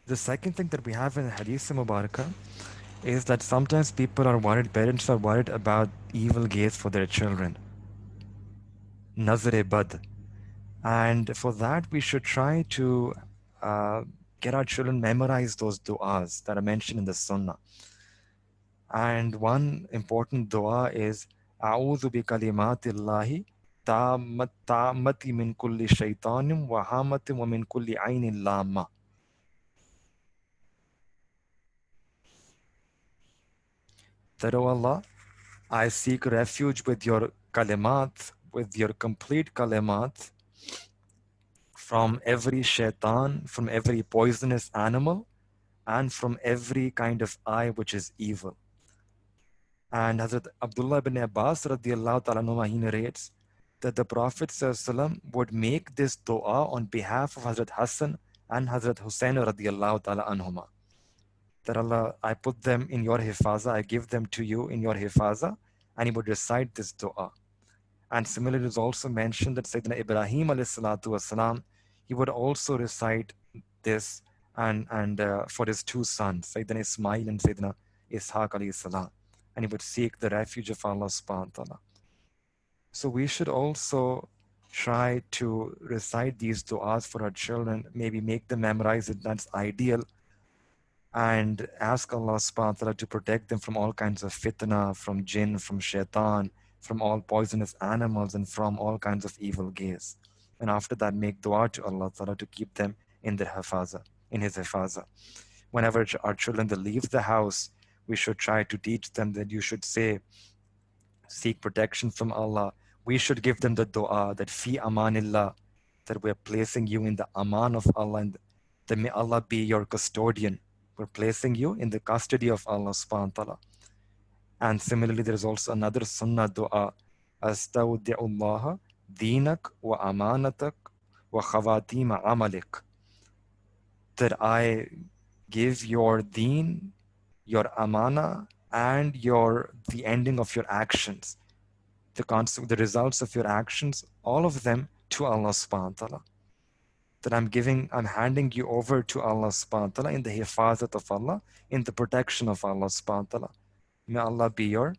The second thing that we have in Hadith Mubarakah is that sometimes people are worried, parents are worried about evil gaze for their children, nazar bad. And for that, we should try to uh, get our children memorize those du'as that are mentioned in the Sunnah. And one important dua is A'udhu bi kalimatillahi ta'ammati min kulli shaytanim wa hamatin wa min kulli ainin lama. That, O Allah, I seek refuge with your kalimat, with your complete kalimat, from every shaitan, from every poisonous animal, and from every kind of eye which is evil. And Hazrat Abdullah ibn Abbas radiallahu ta'ala anhu, he narrates that the Prophet ﷺ would make this dua on behalf of Hazrat Hassan and Hazrat Hussain radiallahu ta'ala anhuma. That Allah, I put them in your hifaza, I give them to you in your hifaza, and he would recite this dua. And similarly, it is also mentioned that Sayyidina Ibrahim alayhi salatu wasalam, he would also recite this and for his two sons, Sayyidina Ismail and Sayyidina Ishaq alayhi salam. And he would seek the refuge of Allah subhanahu wa ta'ala. So we should also try to recite these du'as for our children, maybe make them memorize it, that's ideal, and ask Allah subhanahu wa ta'ala to protect them from all kinds of fitna, from jinn, from shaitan, from all poisonous animals, and from all kinds of evil gaze. And after that, make dua to Allah ta'ala to keep them in their hafaza, in his hafaza. Whenever our children they leave the house, we should try to teach them that you should say, seek protection from Allah. We should give them the dua that fi amanillah, that we're placing you in the aman of Allah, and that may Allah be your custodian. We're placing you in the custody of Allah subhanahu wa ta'ala. And similarly, there's also another sunnah dua, Astawdi'ullah dinak wa amanatak wa khawatima amalik. That I give your deen, your amana, and the ending of your actions, the results of your actions, all of them to Allah subhanahu wa ta'ala. That I'm handing you over to Allah subhanahu wa ta'ala in the hifazat of Allah, in the protection of Allah subhanahu wa ta'ala. May Allah be your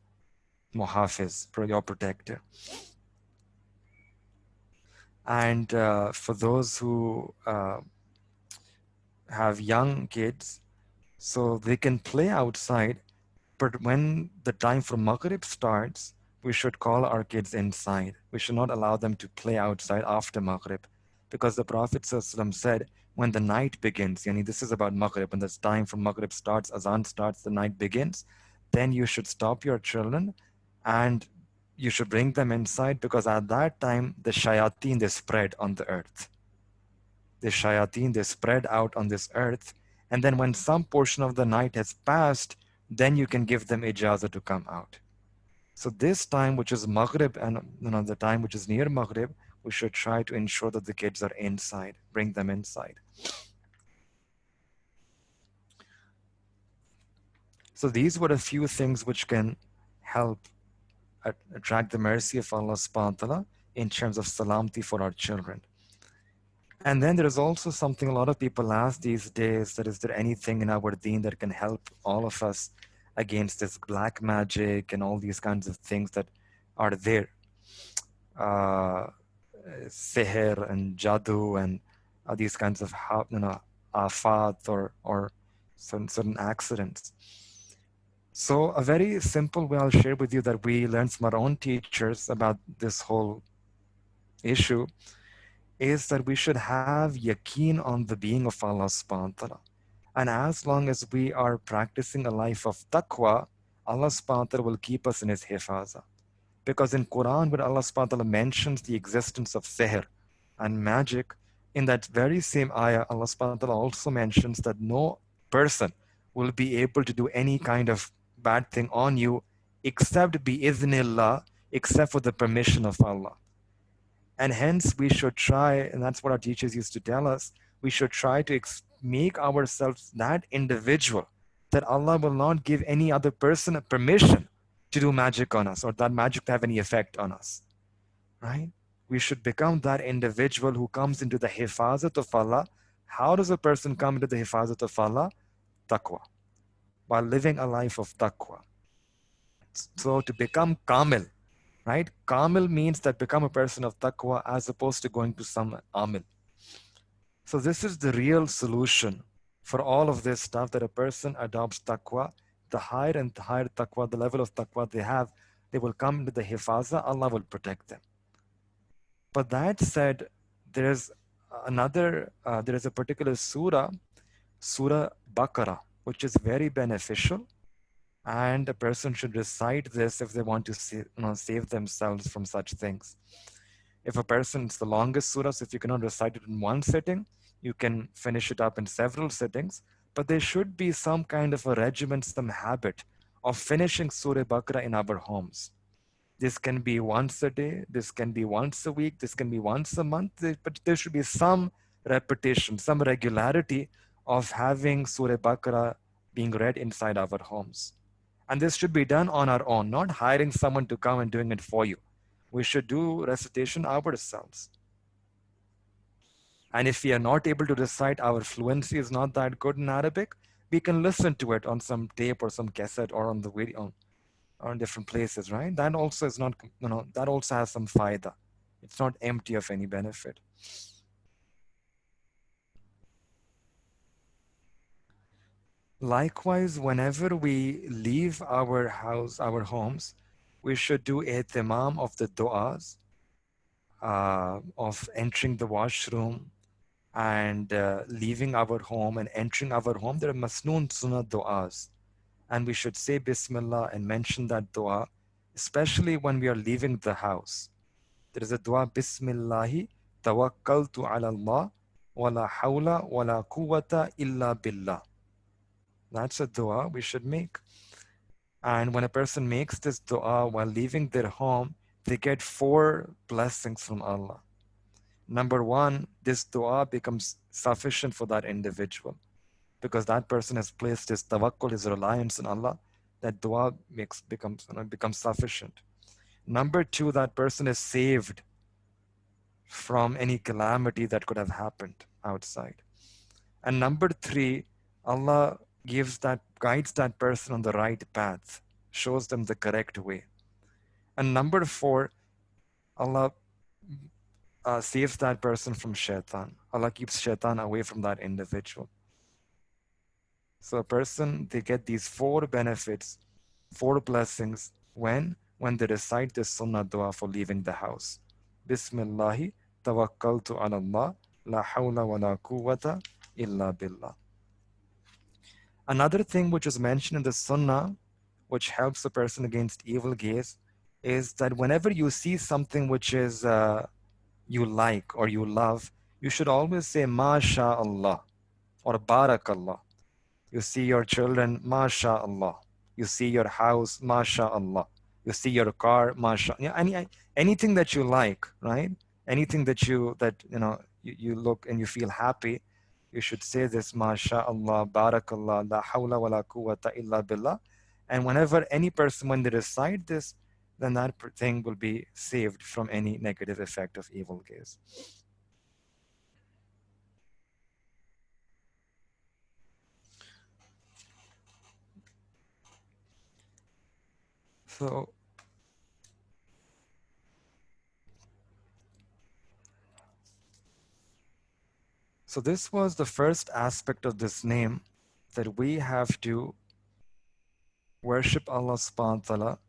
muhafiz, your protector. And for those who have young kids, so they can play outside, but when the time for Maghrib starts, we should call our kids inside. We should not allow them to play outside after Maghrib. Because the Prophet ﷺ said, when the night begins, yani this is about Maghrib, when the time for Maghrib starts, Azan starts, the night begins, then you should stop your children and you should bring them inside, because at that time, the shayateen, they spread on the earth. The shayateen, they spread out on this earth. And then when some portion of the night has passed, then you can give them ijazah to come out. So this time, which is Maghrib, and the time which is near Maghrib, we should try to ensure that the kids are inside, bring them inside. So these were a few things which can help attract the mercy of Allah subhanahu wa ta'ala in terms of salamti for our children. And then there is also something a lot of people ask these days, that is there anything in our deen that can help all of us against this black magic and all these kinds of things that are there? Uh, Sihr and jadoo and these kinds of afat or certain accidents. So a very simple way I'll share with you that we learned from our own teachers about this whole issue is that we should have yaqeen on the being of Allah subhanahu wa ta'ala. And as long as we are practicing a life of taqwa, Allah subhanahu wa ta'ala will keep us in His hifaza. Because in Quran, when Allah subhanahu wa ta'ala mentions the existence of sihr and magic, in that very same ayah, Allah subhanahu wa ta'ala also mentions that no person will be able to do any kind of bad thing on you except bi-idhnillah, except for the permission of Allah. And hence we should try, and that's what our teachers used to tell us, we should try to make ourselves that individual that Allah will not give any other person a permission to do magic on us or that magic to have any effect on us, right? We should become that individual who comes into the hifazat of Allah. How does a person come into the hifazat of Allah? Taqwa, by living a life of taqwa. So to become kamil, right? Kamil means that become a person of taqwa as opposed to going to some amil. So this is the real solution for all of this stuff, that a person adopts taqwa. The higher and the higher taqwa, the level of taqwa they have, they will come into the hifaza, Allah will protect them. But that said, there is a particular surah, Surah Baqarah, which is very beneficial. And a person should recite this if they want to save themselves from such things. If a person, it's the longest surah, so if you cannot recite it in one sitting, you can finish it up in several sittings. But there should be some kind of a regimen, some habit of finishing Surah Baqarah in our homes. This can be once a day, this can be once a week, this can be once a month, but there should be some repetition, some regularity of having Surah Baqarah being read inside our homes. And this should be done on our own, not hiring someone to come and doing it for you. We should do recitation ourselves. And if we are not able to recite, our fluency is not that good in Arabic, we can listen to it on some tape or some cassette or on the video, or in different places, right? That also is not, that also has some faida. It's not empty of any benefit. Likewise, whenever we leave our house, our homes, we should do ihtimam of the du'as, of entering the washroom and leaving our home and entering our home. There are masnoon sunnah du'as. And we should say Bismillah and mention that dua, especially when we are leaving the house. There is a dua, Bismillahi tawakkaltu ala Allah wa la hawla wa la quwwata illa billah. That's a dua we should make. And when a person makes this dua while leaving their home, they get 4 blessings from Allah. Number 1, this dua becomes sufficient for that individual, because that person has placed his tawakkul, his reliance on Allah. That dua becomes sufficient. Number 2, that person is saved from any calamity that could have happened outside. And number 3, Allah guides that person on the right path, shows them the correct way. And number 4, Allah saves that person from shaitan. Allah keeps shaitan away from that individual. So a person, they get these 4 benefits, 4 blessings when they recite this sunnah dua for leaving the house. Bismillahi tawakkaltu ala Allah, la hawla wa la quwwata illa billah. Another thing which is mentioned in the sunnah, which helps a person against evil gaze, is that whenever you see something which is you like or you love, you should always say MashaAllah or Barakallah. You see your children, MashaAllah. You see your house, MashaAllah. You see your car, MashaAllah. Anything that you like, right? Anything that you look and you feel happy, you should say this, Masha Allah, Barakallah, La hawla wa la quwwata illa billah. And whenever any person, when they recite this, then that thing will be saved from any negative effect of evil gaze. So, so this was the first aspect of this name, that we have to worship Allah subhanahu wa ta'ala,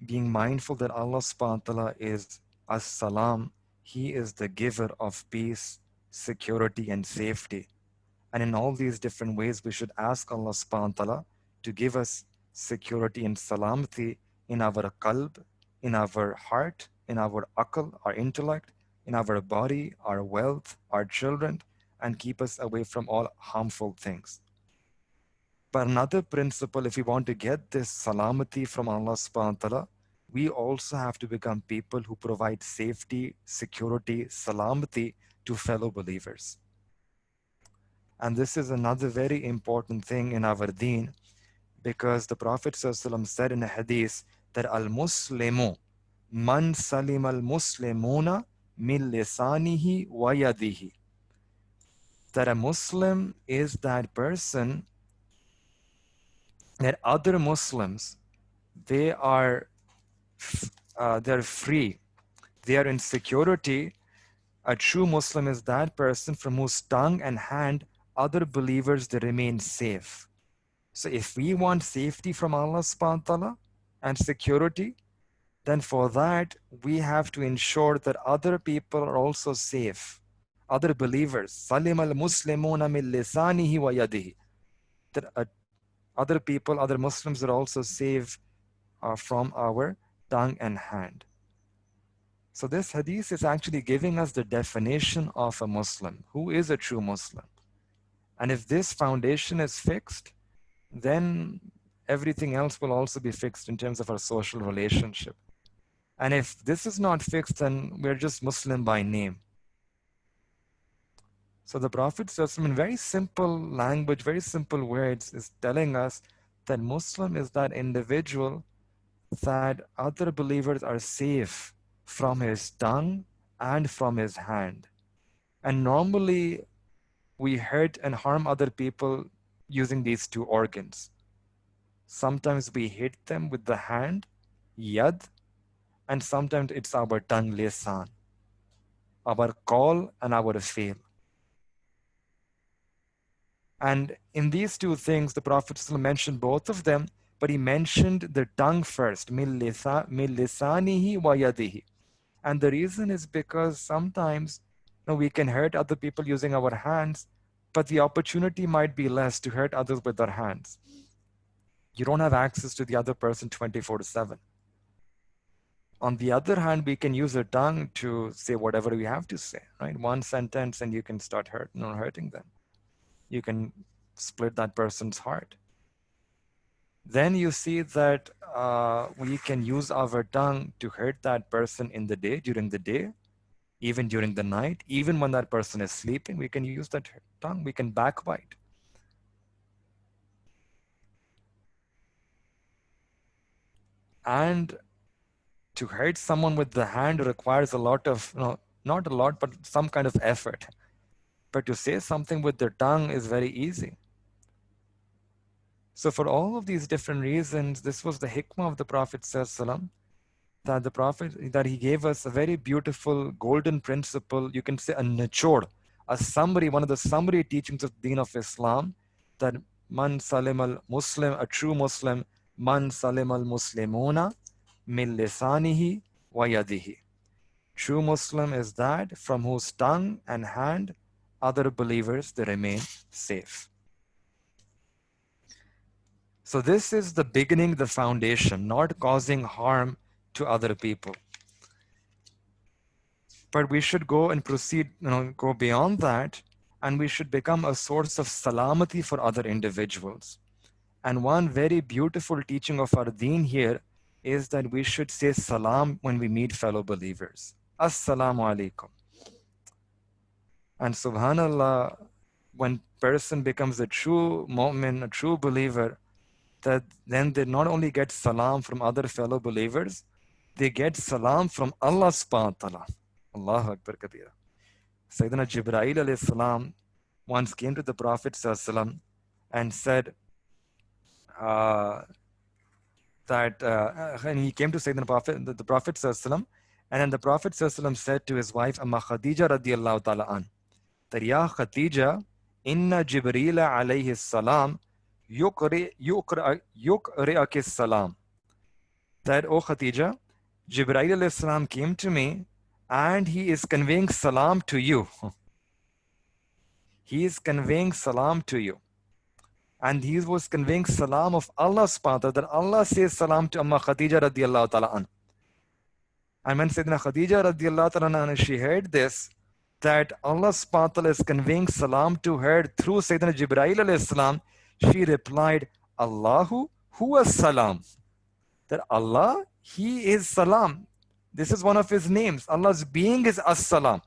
being mindful that Allah subhanahu wa ta'ala is as-salam. He is the giver of peace, security, and safety. And in all these different ways, we should ask Allah subhanahu wa ta'ala to give us security and salamati in our qalb, in our heart, in our akal, our intellect, in our body, our wealth, our children, and keep us away from all harmful things. But another principle, if we want to get this salamati from Allah subhanahu wa ta'ala, we also have to become people who provide safety, security, salamati to fellow believers. And this is another very important thing in our deen, because the Prophet ﷺ said in a hadith that al-muslimu man salim al-muslimuna min lisanihi wa yadihi. That a Muslim is that person that other Muslims, they are they're free, they are in security. A true Muslim is that person from whose tongue and hand other believers they remain safe. So if we want safety from Allah subhanahu wa ta'ala and security, then for that we have to ensure that other people are also safe. Other believers, salim al muslimuna min lisanihi wa yadihi. That other people, other Muslims are also safe from our tongue and hand. So this hadith is actually giving us the definition of a Muslim. Who is a true Muslim? And if this foundation is fixed, then everything else will also be fixed in terms of our social relationship. And if this is not fixed, then we're just Muslim by name. So the Prophet in very simple language, very simple words, is telling us that Muslim is that individual that other believers are safe from his tongue and from his hand. And normally we hurt and harm other people using these two organs. Sometimes we hit them with the hand, yad, and sometimes it's our tongue, lisan, our call and our fail. And in these two things, the Prophet mentioned both of them, but he mentioned the tongue first, min lisanihi wa yadihi. And the reason is because sometimes we can hurt other people using our hands, but the opportunity might be less to hurt others with our hands. You don't have access to the other person 24/7. On the other hand, we can use our tongue to say whatever we have to say, right? One sentence and you can start hurting them. You can split that person's heart. Then you see that we can use our tongue to hurt that person in the day, during the day, even during the night, even when that person is sleeping, we can use that tongue, we can backbite. And to hurt someone with the hand requires a lot of, not a lot, but some kind of effort. But to say something with the tongue is very easy. So for all of these different reasons, this was the hikmah of the Prophet ﷺ, that he gave us a very beautiful golden principle, you can say a nichod, a summary, one of the summary teachings of the Deen of Islam, that man salim al Muslim, a true Muslim, man salim al Muslimuna min lisanihi wa yadihi. True Muslim is that from whose tongue and hand other believers they remain safe. So this is the beginning, the foundation, not causing harm to other people. But we should go and proceed, go beyond that, and we should become a source of salamati for other individuals. And one very beautiful teaching of our deen here is that we should say salam when we meet fellow believers. Assalamu alaikum. And subhanallah, when person becomes a true mu'min, a true believer, that then they not only get salam from other fellow believers, they get salam from Allah subhanahu wa ta'ala. Allahu Akbar Kabira. Sayyidina Jibreel alayhi salam once came to the Prophet sallam and said uh, that, and he came to Sayyidina Prophet, the Prophet sallam, and then the Prophet sallam said to his wife, Amma Khadija radiyallahu ta'ala an, that Ya Khadija, inna Jibreel alayhi salam yukri'aki salam. That, oh Khadija, Jibreel alayhi salam came to me and he is conveying salam to you. He is conveying salam to you. And he was conveying salam of Allah subhanahu wa ta'ala, that Allah says salam to Amma Khadija radiyallahu ta'ala an. And when Sayyidina Khadija radiyallahu ta'ala an, she heard this, that Allah subhanahu wa ta'ala is conveying salam to her through Sayyidina Jibreel alayhi salam, she replied, Allahu huwa salam. That Allah, He is salam. This is one of His names. Allah's being is as-salam.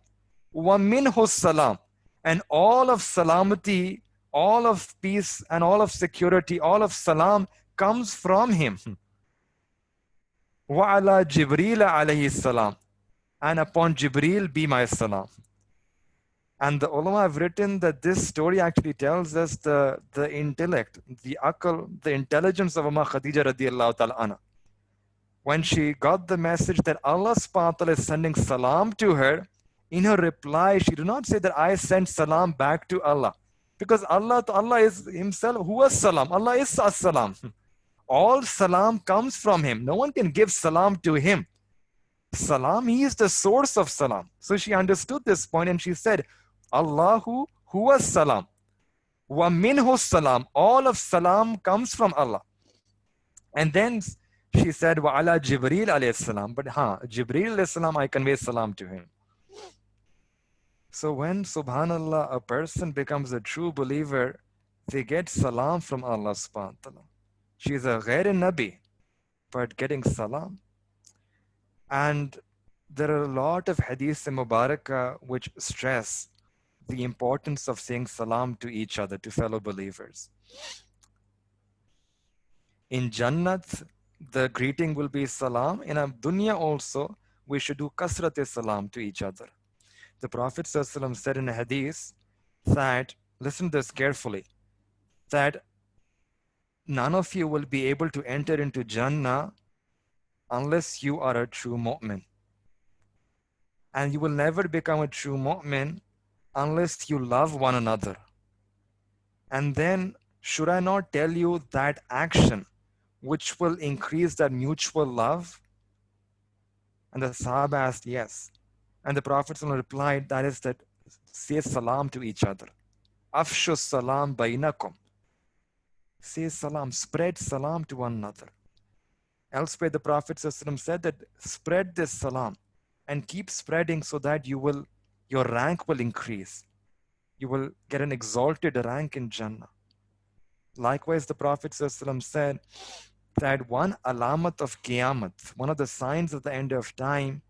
Wa minhu salam. And all of salamati, all of peace and all of security, all of salam comes from Him. Wa ala Jibreel alayhi salam. And upon Jibreel be my salam. And the ulama have written that this story actually tells us the intellect, the akal, the intelligence of Amma Khadija radiyallahu ta'ala anha. When she got the message that Allah subhanahu wa ta'ala is sending salam to her, in her reply, she did not say that I sent salam back to Allah. Because Allah is Himself, who was salam. Allah is as-salam. All salam comes from Him. No one can give salam to Him. Salam, He is the source of salam. So she understood this point and she said, Allahu huwa salam. Wa minhu salam. All of salam comes from Allah. And then she said, Wa ala Jibreel alayhi salam. But Jibreel alayhi salam, I convey salam to him. So when, subhanallah, a person becomes a true believer, they get salam from Allah subhanahu wa ta'ala. She is a ghair nabi, but getting salam. And there are a lot of hadiths in Mubarakah which stress the importance of saying salam to each other, to fellow believers. In Jannat, the greeting will be salam. In dunya also, we should do kasrat salam to each other. The Prophet ﷺ said in a hadith that, listen to this carefully, that none of you will be able to enter into Jannah unless you are a true mu'min. And you will never become a true mu'min unless you love one another. And then, should I not tell you that action which will increase that mutual love? And the Sahaba asked, yes. And the Prophet ﷺ replied, that is that say salam to each other. Afshu salam bainakum. Say salam, spread salam to one another. Elsewhere, the Prophet ﷺ said that spread this salam and keep spreading so that your rank will increase. You will get an exalted rank in Jannah. Likewise, the Prophet ﷺ said that one alamat of Qiyamah, one of the signs of the end of time,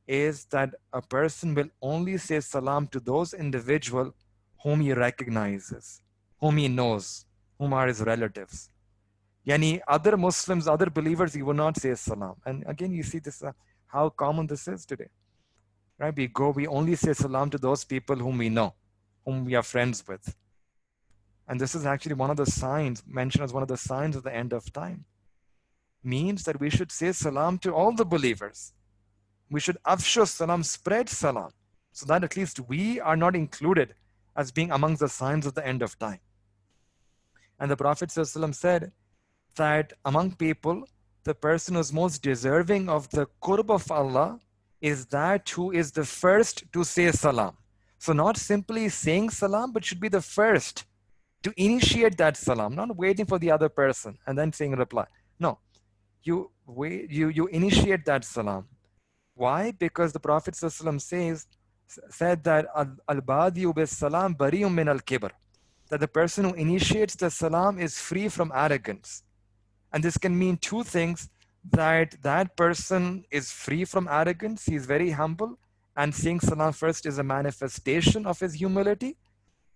is that a person will only say salam to those individuals whom he recognizes, whom he knows, whom are his relatives. Yani other Muslims, other believers, he will not say salam. And again, you see this, how common this is today. Right? We only say salam to those people whom we know, whom we are friends with. And this is actually one of the signs, mentioned as one of the signs of the end of time. Means that we should say salam to all the believers. We should afshu salam, spread salam, so that at least we are not included as being amongst the signs of the end of time. And the Prophet ﷺ said that among people, the person who is most deserving of the qurb of Allah is that who is the first to say salam. So not simply saying salam, but should be the first to initiate that salam, not waiting for the other person and then saying reply. No, you initiate that salam. Why? Because the Prophet ﷺ said that al-badiyu bis salam bari'un min al-kibr, that the person who initiates the salam is free from arrogance. And this can mean two things, that person is free from arrogance, he is very humble, And saying salam first is a manifestation of his humility.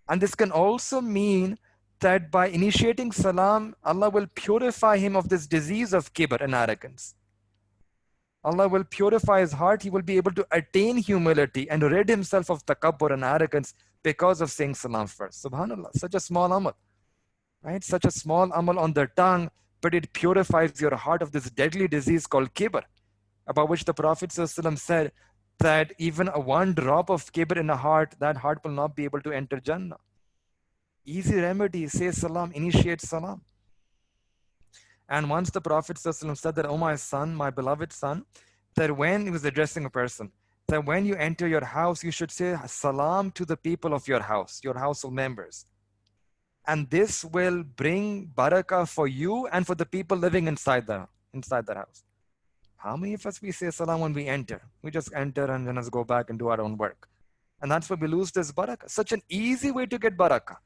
And this can also mean that by initiating salam, Allah will purify him of this disease of kibr and arrogance. Allah will purify his heart. He will be able to attain humility and rid himself of takabbur and arrogance because of saying salam first. Subhanallah, such a small amal, right? Such a small amal on the tongue, but it purifies your heart of this deadly disease called kibr, about which the Prophet ﷺ said that even a one drop of kibr in a heart, that heart will not be able to enter Jannah. Easy remedy, say salam, initiate salam. And once the Prophet ﷺ said that, oh my son, my beloved son, that when he was addressing a person, that when you enter your house, you should say salam to the people of your house, your household members. And this will bring barakah for you and for the people living inside the house. How many of us we say salam when we enter? We just enter and then just go back and do our own work. And that's why we lose this barakah. Such an easy way to get barakah.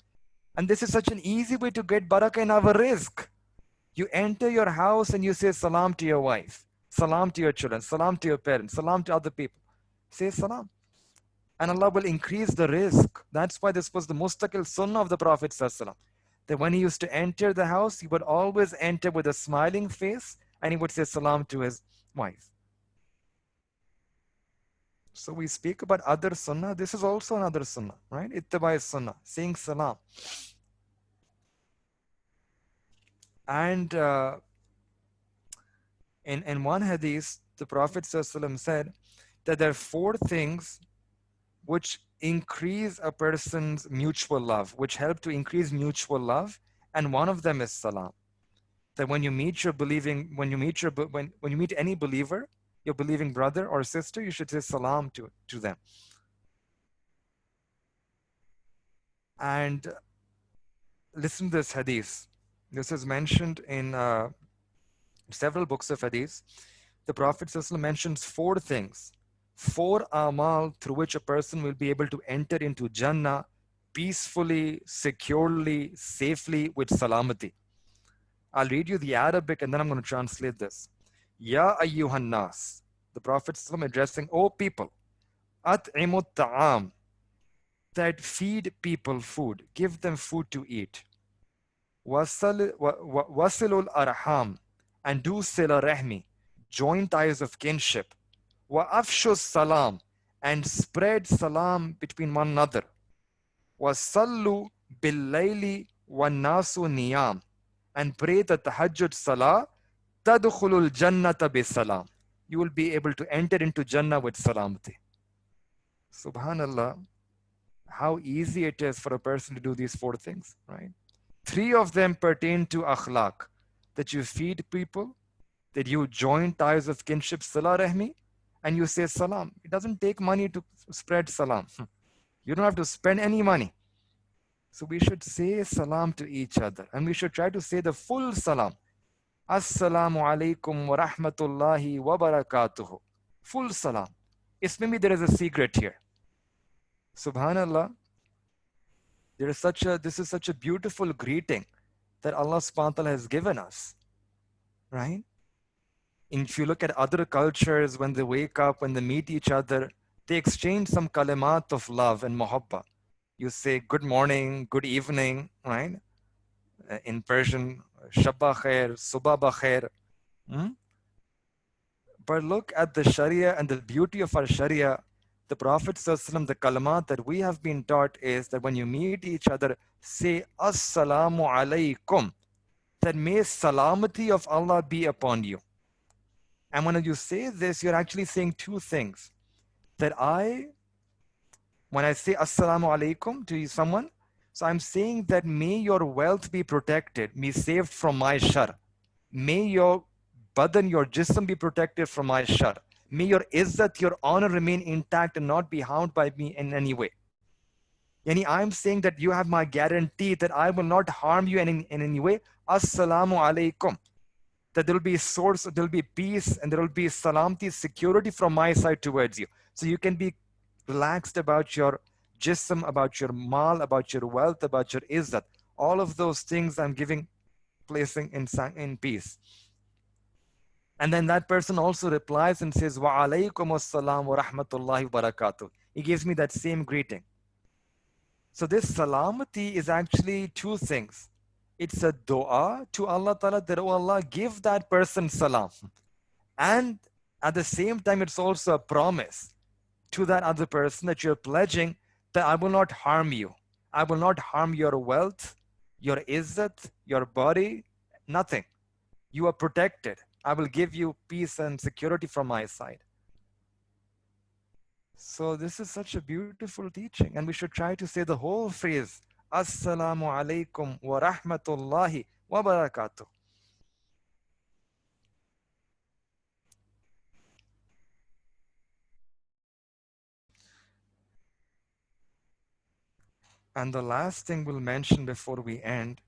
And this is such an easy way to get barakah in our rizq. You enter your house and you say salam to your wife, salam to your children, salam to your parents, salam to other people. Say salam. And Allah will increase the rizq. That's why this was the mustaqil sunnah of the Prophet ﷺ. That when he used to enter the house, he would always enter with a smiling face and he would say salam to his wife. So we speak about other sunnah. This is also another sunnah, right? Ittibai sunnah, saying salam. And in one hadith, the Prophet ﷺ said that there are 4 things which increase a person's mutual love, which help to increase mutual love, and one of them is salam. That when you meet your believing, when you meet any believer, your believing brother or sister, you should say salam to them. And listen to this hadith. This is mentioned in several books of hadith. The Prophet ﷺ mentions 4 things, 4 amal through which a person will be able to enter into Jannah peacefully, securely, safely, with salamati. I'll read you the Arabic and then I'm going to translate this. Ya ayyuhan nas, the Prophet ﷺ addressing, O people, at'imut ta'am, that feed people food, give them food to eat. Wasilul arham, and do sila rahmi, join ties of kinship. Wa afshus salam, and spread salam between one another. Wasallu bil layli wa nasu niyam, and pray the tahajjud salah. Tadkhulul jannata bi salam, you will be able to enter into Jannah with salamati. Subhanallah, how easy it is for a person to do these 4 things, right? 3 of them pertain to akhlaq, that you feed people, that you join ties of kinship, salah rahmi, and you say salam. It doesn't take money to spread salam. You don't have to spend any money. So we should say salam to each other, and we should try to say the full salam. Assalamu alaikum wa rahmatullahi wa barakatuhu. Full salam. It's maybe there is a secret here. Subhanallah. This is such a beautiful greeting that Allah subhanahu wa ta'ala has given us, right? And if you look at other cultures, when they wake up, when they meet each other, they exchange some kalimat of love and muhabba. You say good morning, good evening, right? In Persian, shabba khair, subha bakhair. But look at the Sharia and the beauty of our Sharia. The Prophet ﷺ, the kalimat that we have been taught is that when you meet each other, say assalamu alaikum, that may salamati of Allah be upon you. And when you say this, you're actually saying 2 things. That when I say assalamu alaikum to someone, so I'm saying that may your wealth be protected, be saved from my shar. May your badan, your jism be protected from my shar. May your izzat, your honor remain intact and not be harmed by me in any way. Yani I'm saying that you have my guarantee that I will not harm you in any way. Assalamu alaikum. That there will be source, there will be peace, and there will be salamti, security from my side towards you. So you can be relaxed about your jism, about your mal, about your wealth, about your izzat. All of those things I'm placing in peace. And then that person also replies and says, Wa alaykum assalam wa rahmatullahi wa barakatuh. He gives me that same greeting. So this salamati is actually two things. It's a dua to Allah Ta'ala that, oh Allah, give that person salam. And at the same time, it's also a promise to that other person that you're pledging that I will not harm you. I will not harm your wealth, your izzat, your body, nothing. You are protected. I will give you peace and security from my side. So this is such a beautiful teaching, and we should try to say the whole phrase, Assalamu alaikum wa rahmatullahi wa barakatuh. And the last thing we'll mention before we end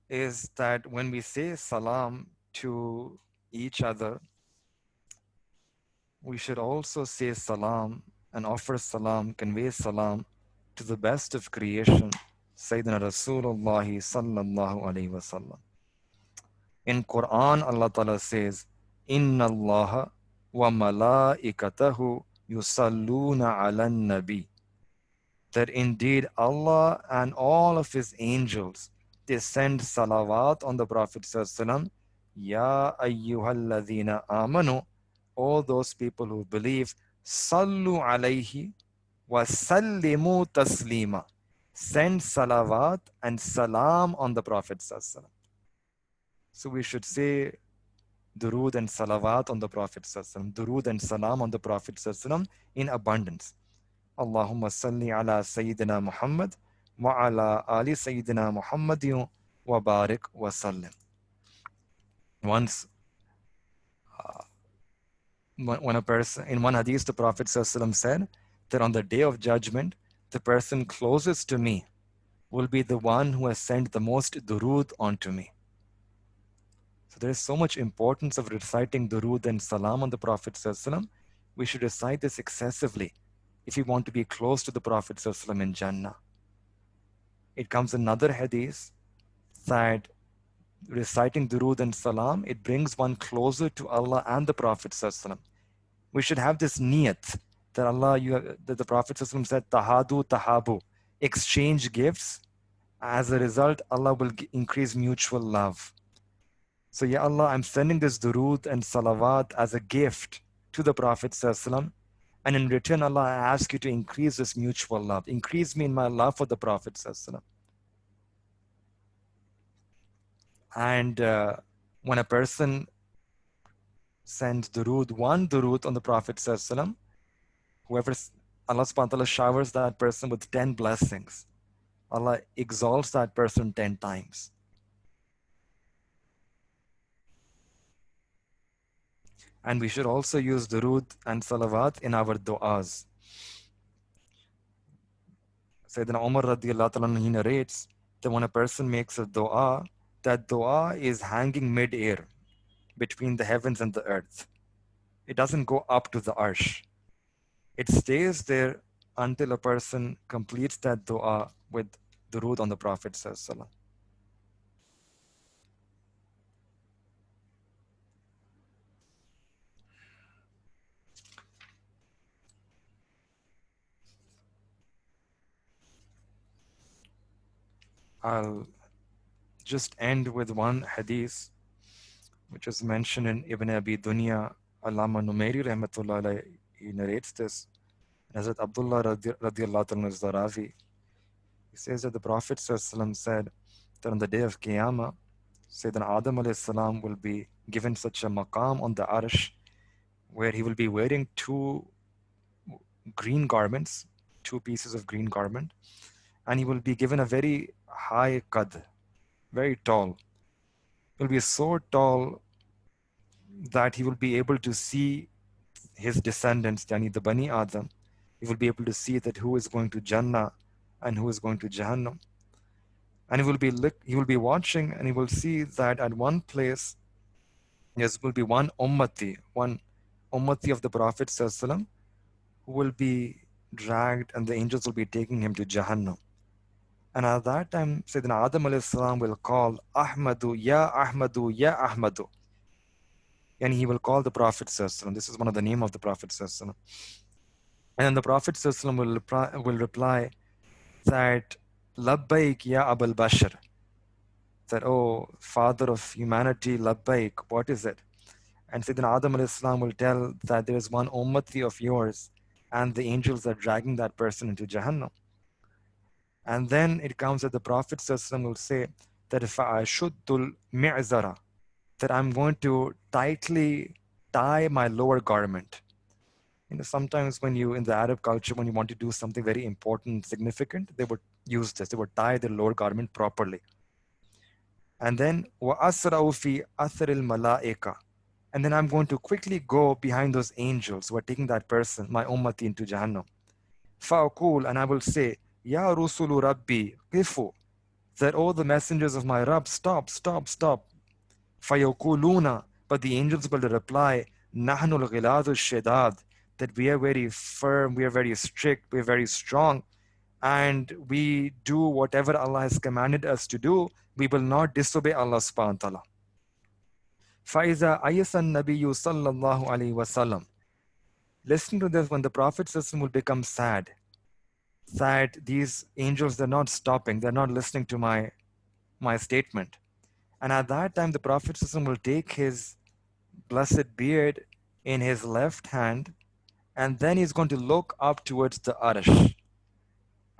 is that when we say salam to each other, we should also say salam and offer salam, convey salam to the best of creation, Sayyidina Rasulullah sallallahu alayhi wasallam. In Quran, Allah Ta'ala says, Inna Allah wa malaikatahu yusalluna ala nabi. That indeed Allah and all of His angels, they send salawat on the Prophet Sallallahu Ya ayyuhalladhina amanu, all those people who believe, sallu alayhi wa sallimu taslima. Send salawat and salam on the Prophet Sallallahu. So we should say durood and salawat on the Prophet Sallallahu, durood and salam on the Prophet Sallallahu in abundance. Allahumma salli ala Sayyidina Muhammad wa ala ali Sayyidina Muhammadin wa barik wa sallim. Once, when a person, in one hadith, the Prophet ﷺ said that on the day of judgment, the person closest to me will be the one who has sent the most durood onto me. So there is so much importance of reciting durood and salam on the Prophet ﷺ. We should recite this excessively if we want to be close to the Prophet ﷺ in Jannah. It comes in another hadith that reciting durood and salam, it brings one closer to Allah and the Prophet ﷺ. We should have this niyat that that the Prophet ﷺ said, tahadu tahabu, exchange gifts. As a result, Allah will increase mutual love. So, Ya Allah, I'm sending this durood and salawat as a gift to the Prophet ﷺ. And in return, Allah, I ask you to increase this mutual love. Increase me in my love for the Prophet ﷺ. And when a person sends one durood on the Prophet ﷺ, whoever, Allah subhanahu wa ta'ala showers that person with 10 blessings. Allah exalts that person 10 times. And we should also use durood and salawat in our du'as. Sayyidina Umar radiallahu ta'ala, he narrates that when a person makes a dua, that dua is hanging mid-air between the heavens and the earth. It doesn't go up to the arsh. It stays there until a person completes that dua with durood on the Prophet sallallahu. I'll just end with one hadith which is mentioned in Ibn Abi Dunya. Allama Numairi rahmatullah alayhi, he narrates this. Hazrat Abdullah radiallahu anhu is the Ravi. He says that the Prophet ﷺ said that on the day of Qiyamah, Sayyidina Adam alayhi salam will be given such a maqam on the arsh where he will be wearing two green garments, two pieces of green garment, and he will be given a very high qad, very tall. He will be so tall that he will be able to see his descendants, yani the Bani Adam. He will be able to see that who is going to Jannah and who is going to Jahannam. And he will be watching, and he will see that at one place there will be one ummati of the Prophet ﷺ, who will be dragged, and the angels will be taking him to Jahannam. And at that time, Sayyidina Adam alayhi salam will call, Ahmadu, Ya Ahmadu, Ya Ahmadu. and he will call the Prophet Sallallahu. This is one of the name of the Prophet Sallallahu. And then the Prophet Sallallahu will reply that Labbaik ya Abul Bashar, that, oh, father of humanity, Labbaik, what is it? And Sayyidina Adam al-Islam will tell that there is one ummati of yours, and the angels are dragging that person into Jahannam. And then it comes that the Prophet ﷺ will say that if I shuddul mi'zara, that I'm going to tightly tie my lower garment. Sometimes when you, in the Arab culture, when you want to do something very important, significant, they would use this. They would tie their lower garment properly. And then, وَأَسْرَعُ فِي أَثْرِ الْمَلَائِكَةِ, and then I'm going to quickly go behind those angels who are taking that person, my ummati, into Jahannam. فَأَقُول, and I will say, Ya Rusulu Rabbi, qifu, that all the messengers of my Rabb, stop, stop, stop. فَيَقُولُونَ, but the angels will reply, نَحْنُ الْغِلَاظُ الشِّدَادِ, that we are very firm, we are very strict, we are very strong, and we do whatever Allah has commanded us to do. We will not disobey Allah subhanahu wa ta'ala. فَإِذَا أَيَسَ النَّبِيُّ صَلَّى اللَّهُ عَلَيْهِ وَسَلَّمَ, listen to this, when the Prophet will become sad that these angels, they're not stopping, they're not listening to my statement. And at that time, the Prophet will take his blessed beard in his left hand, and then he's going to look up towards the Arsh.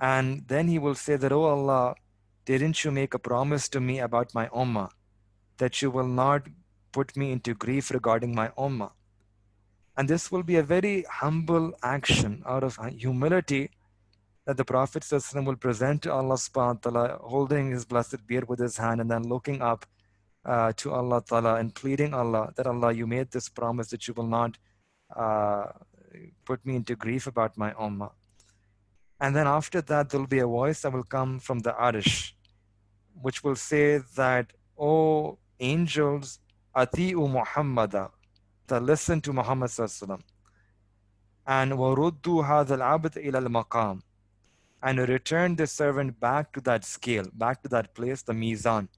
And then he will say that, oh Allah, didn't you make a promise to me about my ummah, that you will not put me into grief regarding my ummah? And this will be a very humble action out of humility that the Prophet will present to Allah subhanahu wa ta'ala, holding his blessed beard with his hand and then looking up to Allah ta'ala and pleading Allah that, Allah, you made this promise that you will not put me into grief about my ummah. And then after that, there will be a voice that will come from the Arish, which will say that, oh angels, Ati'u Muhammada, that listen to Muhammad sallallahu, and waruddu hadha al-abd ila al-maqam, and return the servant back to that scale, back to that place, the mizan,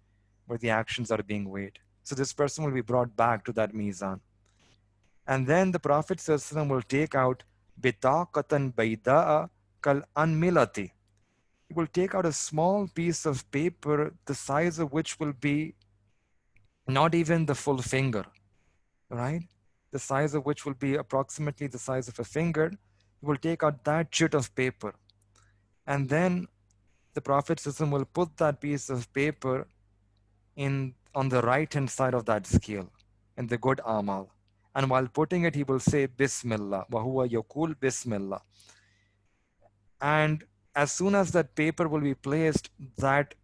where the actions are being weighed. So this person will be brought back to that mizan. And then the Prophet sallallahu will take out bitaqatan bayda'a kal anmilati. He will take out a small piece of paper, the size of which will be not even the full finger, right? The size of which will be approximately the size of a finger. He will take out that chit of paper. And then the Prophet will put that piece of paper on the right-hand side of that scale, in the good amal. And while putting it, he will say, Bismillah, wa huwa yaqul Bismillah. And as soon as that paper will be placed, that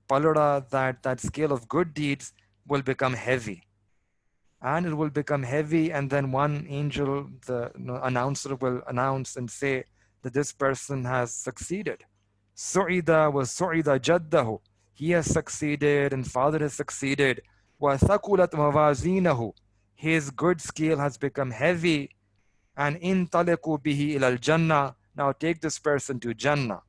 palada, that scale of good deeds will become heavy. And it will become heavy, and then one angel, the announcer, will announce and say that this person has succeeded. Su'ida wa su'ida jaddahu. He has succeeded and father has succeeded. Wa thakulat mawazinahu. His good scale has become heavy. And in taliqu bihi ilal jannah. Now take this person to Jannah.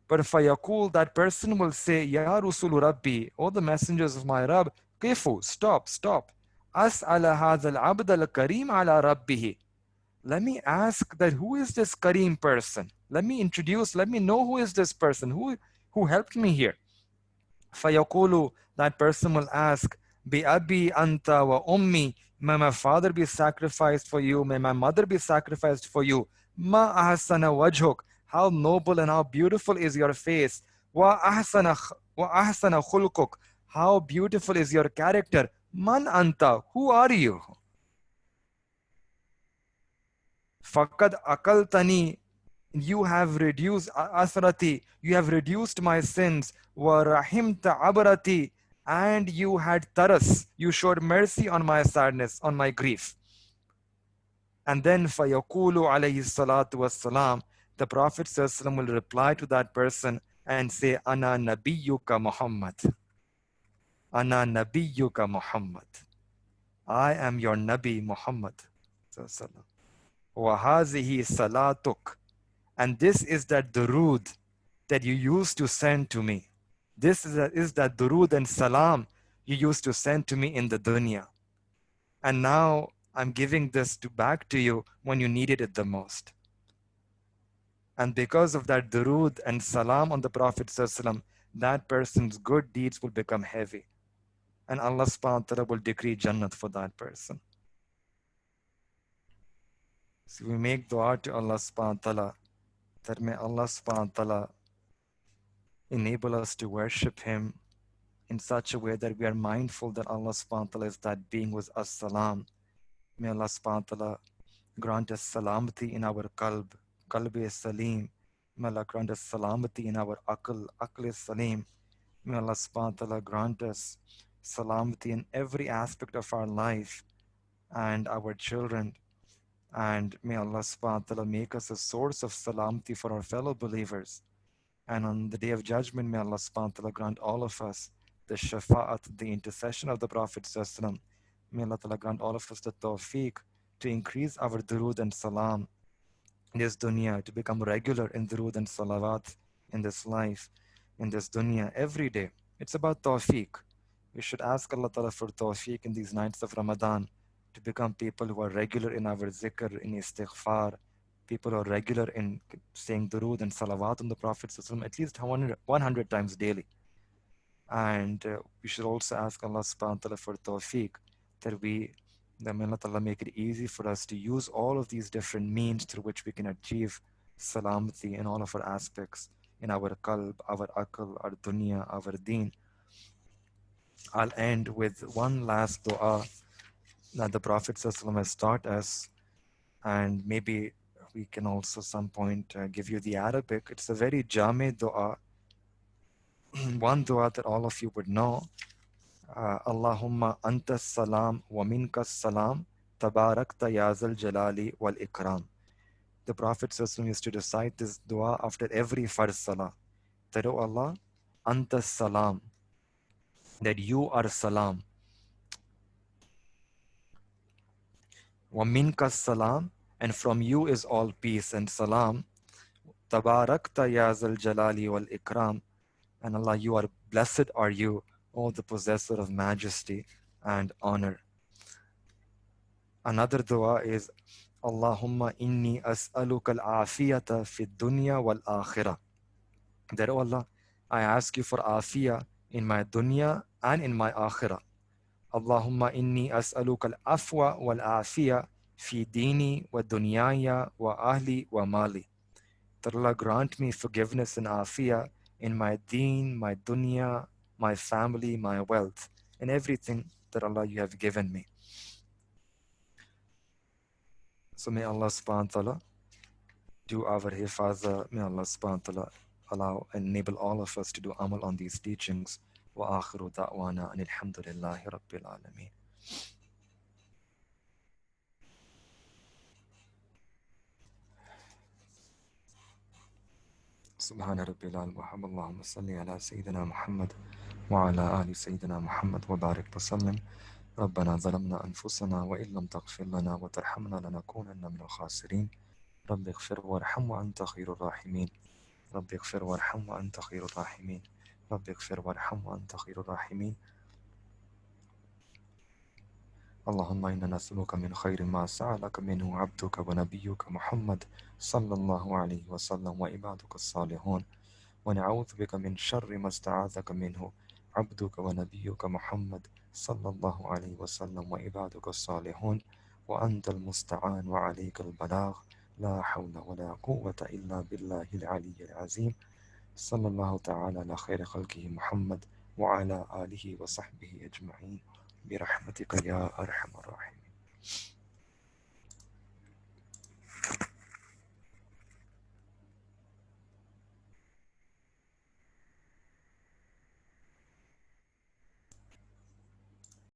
But fayaqul, that person will say, Ya Rusulu Rabbi, O the messengers of my Rabb, Kifu, stop, stop. As'ala hadha al-abd al-kareem ala rabbihi. Let me ask that, who is this Kareem person? Let me know who is this person, who helped me here. Fayaqulu, that person will ask, Bi abi anta wa ummi, may my father be sacrificed for you, may my mother be sacrificed for you. Ma ahsana wajhuk, how noble and how beautiful is your face. Wa ahsana khulquk, how beautiful is your character. Man anta, who are you? Faqad akaltani, you have reduced asrati, you have reduced my sins. Wa rahimta abarati, and you had taras, you showed mercy on my sadness, on my grief. And then fayaqulu alayhi salatu wassalam, the Prophet will reply to that person and say, Ana nabiyyuka Muhammad. Ana nabiyyuka Muhammad. I am your Nabi Muhammad. Wa hazihi salatuk. And this is that durood that you used to send to me. This is that durood and salam you used to send to me in the dunya. And now I'm giving this back to you when you needed it the most. And because of that durood and salam on the Prophet ﷺ, that person's good deeds will become heavy. And Allah subhanahu wa ta'ala will decree Jannat for that person. So we make dua to Allah subhanahu wa ta'ala that may Allah subhanahu wa ta'ala enable us to worship Him in such a way that we are mindful that Allah subhanahu wa ta'ala is that being with us salam. May Allah subhanahu wa ta'ala grant us salamati in our qalb is salim. May Allah grant us salamati in our aql is salim. May Allah subhanahu wa ta'ala grant us salamati in every aspect of our life and our children. And may Allah subhanahu wa ta'ala make us a source of salamati for our fellow believers. And on the day of judgment, may Allah subhanahu wa ta'ala grant all of us the shafa'at, the intercession of the Prophet sallallahu. May Allah ta'ala grant all of us the tawfiq to increase our durood and salam in this dunya, to become regular in durood and salawat in this life, in this dunya, every day. It's about tawfiq. We should ask Allah ta'ala for tawfiq in these nights of Ramadan to become people who are regular in our zikr, in istighfar, people who are regular in saying durood and salawat on the Prophet at least 100 times daily. And we should also ask Allah subhanahu wa ta'ala for tawfiq that may Allah ta'ala make it easy for us to use all of these different means through which we can achieve salamati in all of our aspects, in our qalb, our aql, our dunya, our deen. I'll end with one last dua that the Prophet ﷺ has taught us, and maybe we can also some point give you the Arabic. It's a very jame dua, one dua that all of you would know. Allahumma anta salam wa minka salam tabarakta yazal jalali wal ikram. The Prophet ﷺ used to recite this dua after every farz salah. That, oh Allah, anta salam, that you are salam. Wa minka salam, and from you is all peace and salam. Tabarakta yazal jalali wal ikram. And Allah, you are blessed are you, O the possessor of majesty and honor. Another dua is Allahumma inni as'aluka al-afiyata fi dunya wal akhirah. That, oh Allah, I ask you for afiyah in my dunya and in my akhirah. Allahumma inni as'aluka al-afwa wal afiyah fi dini wa dunyaya wa ahli wa mali. That Allah grant me forgiveness and afiyah in my deen, my dunya, my family, my wealth, and everything that Allah you have given me. So may Allah subhanahu wa ta'ala do our hifaza. May Allah subhanahu wa ta'ala allow and enable all of us to do amal on these teachings. Wa akhiru da'wana and alhamdulillahi rabbil alameen. سبحان ربي العظيم وحمد اللهم صل على سيدنا محمد وعلى آل سيدنا محمد وبارك وسلم. ربنا ظلمنا أنفسنا وإن لم تغفر لنا وترحمنا لنكونن من الخاسرين. رب اغفر وارحم وأنت خير الراحمين. رب اغفر وارحم وأنت خير الراحمين. رب اغفر وارحم وأنت خير الراحمين. اللهم إنا نسألك من خير ما سألك منه عبدك ونبيك محمد صلى الله عليه وسلم وعبادك الصالحون، ونعوذ بك من شر ما استعاذك منه عبدك ونبيك محمد صلى الله عليه وسلم وعبادك الصالحون، وأنت المستعان وعليك البلاغ. لا حول ولا قوة إلا بالله العلي العظيم. صلى الله تعالى على خير خلقه محمد وعلى آله وصحبه أجمعين برحمتك يا أرحم الراحمين.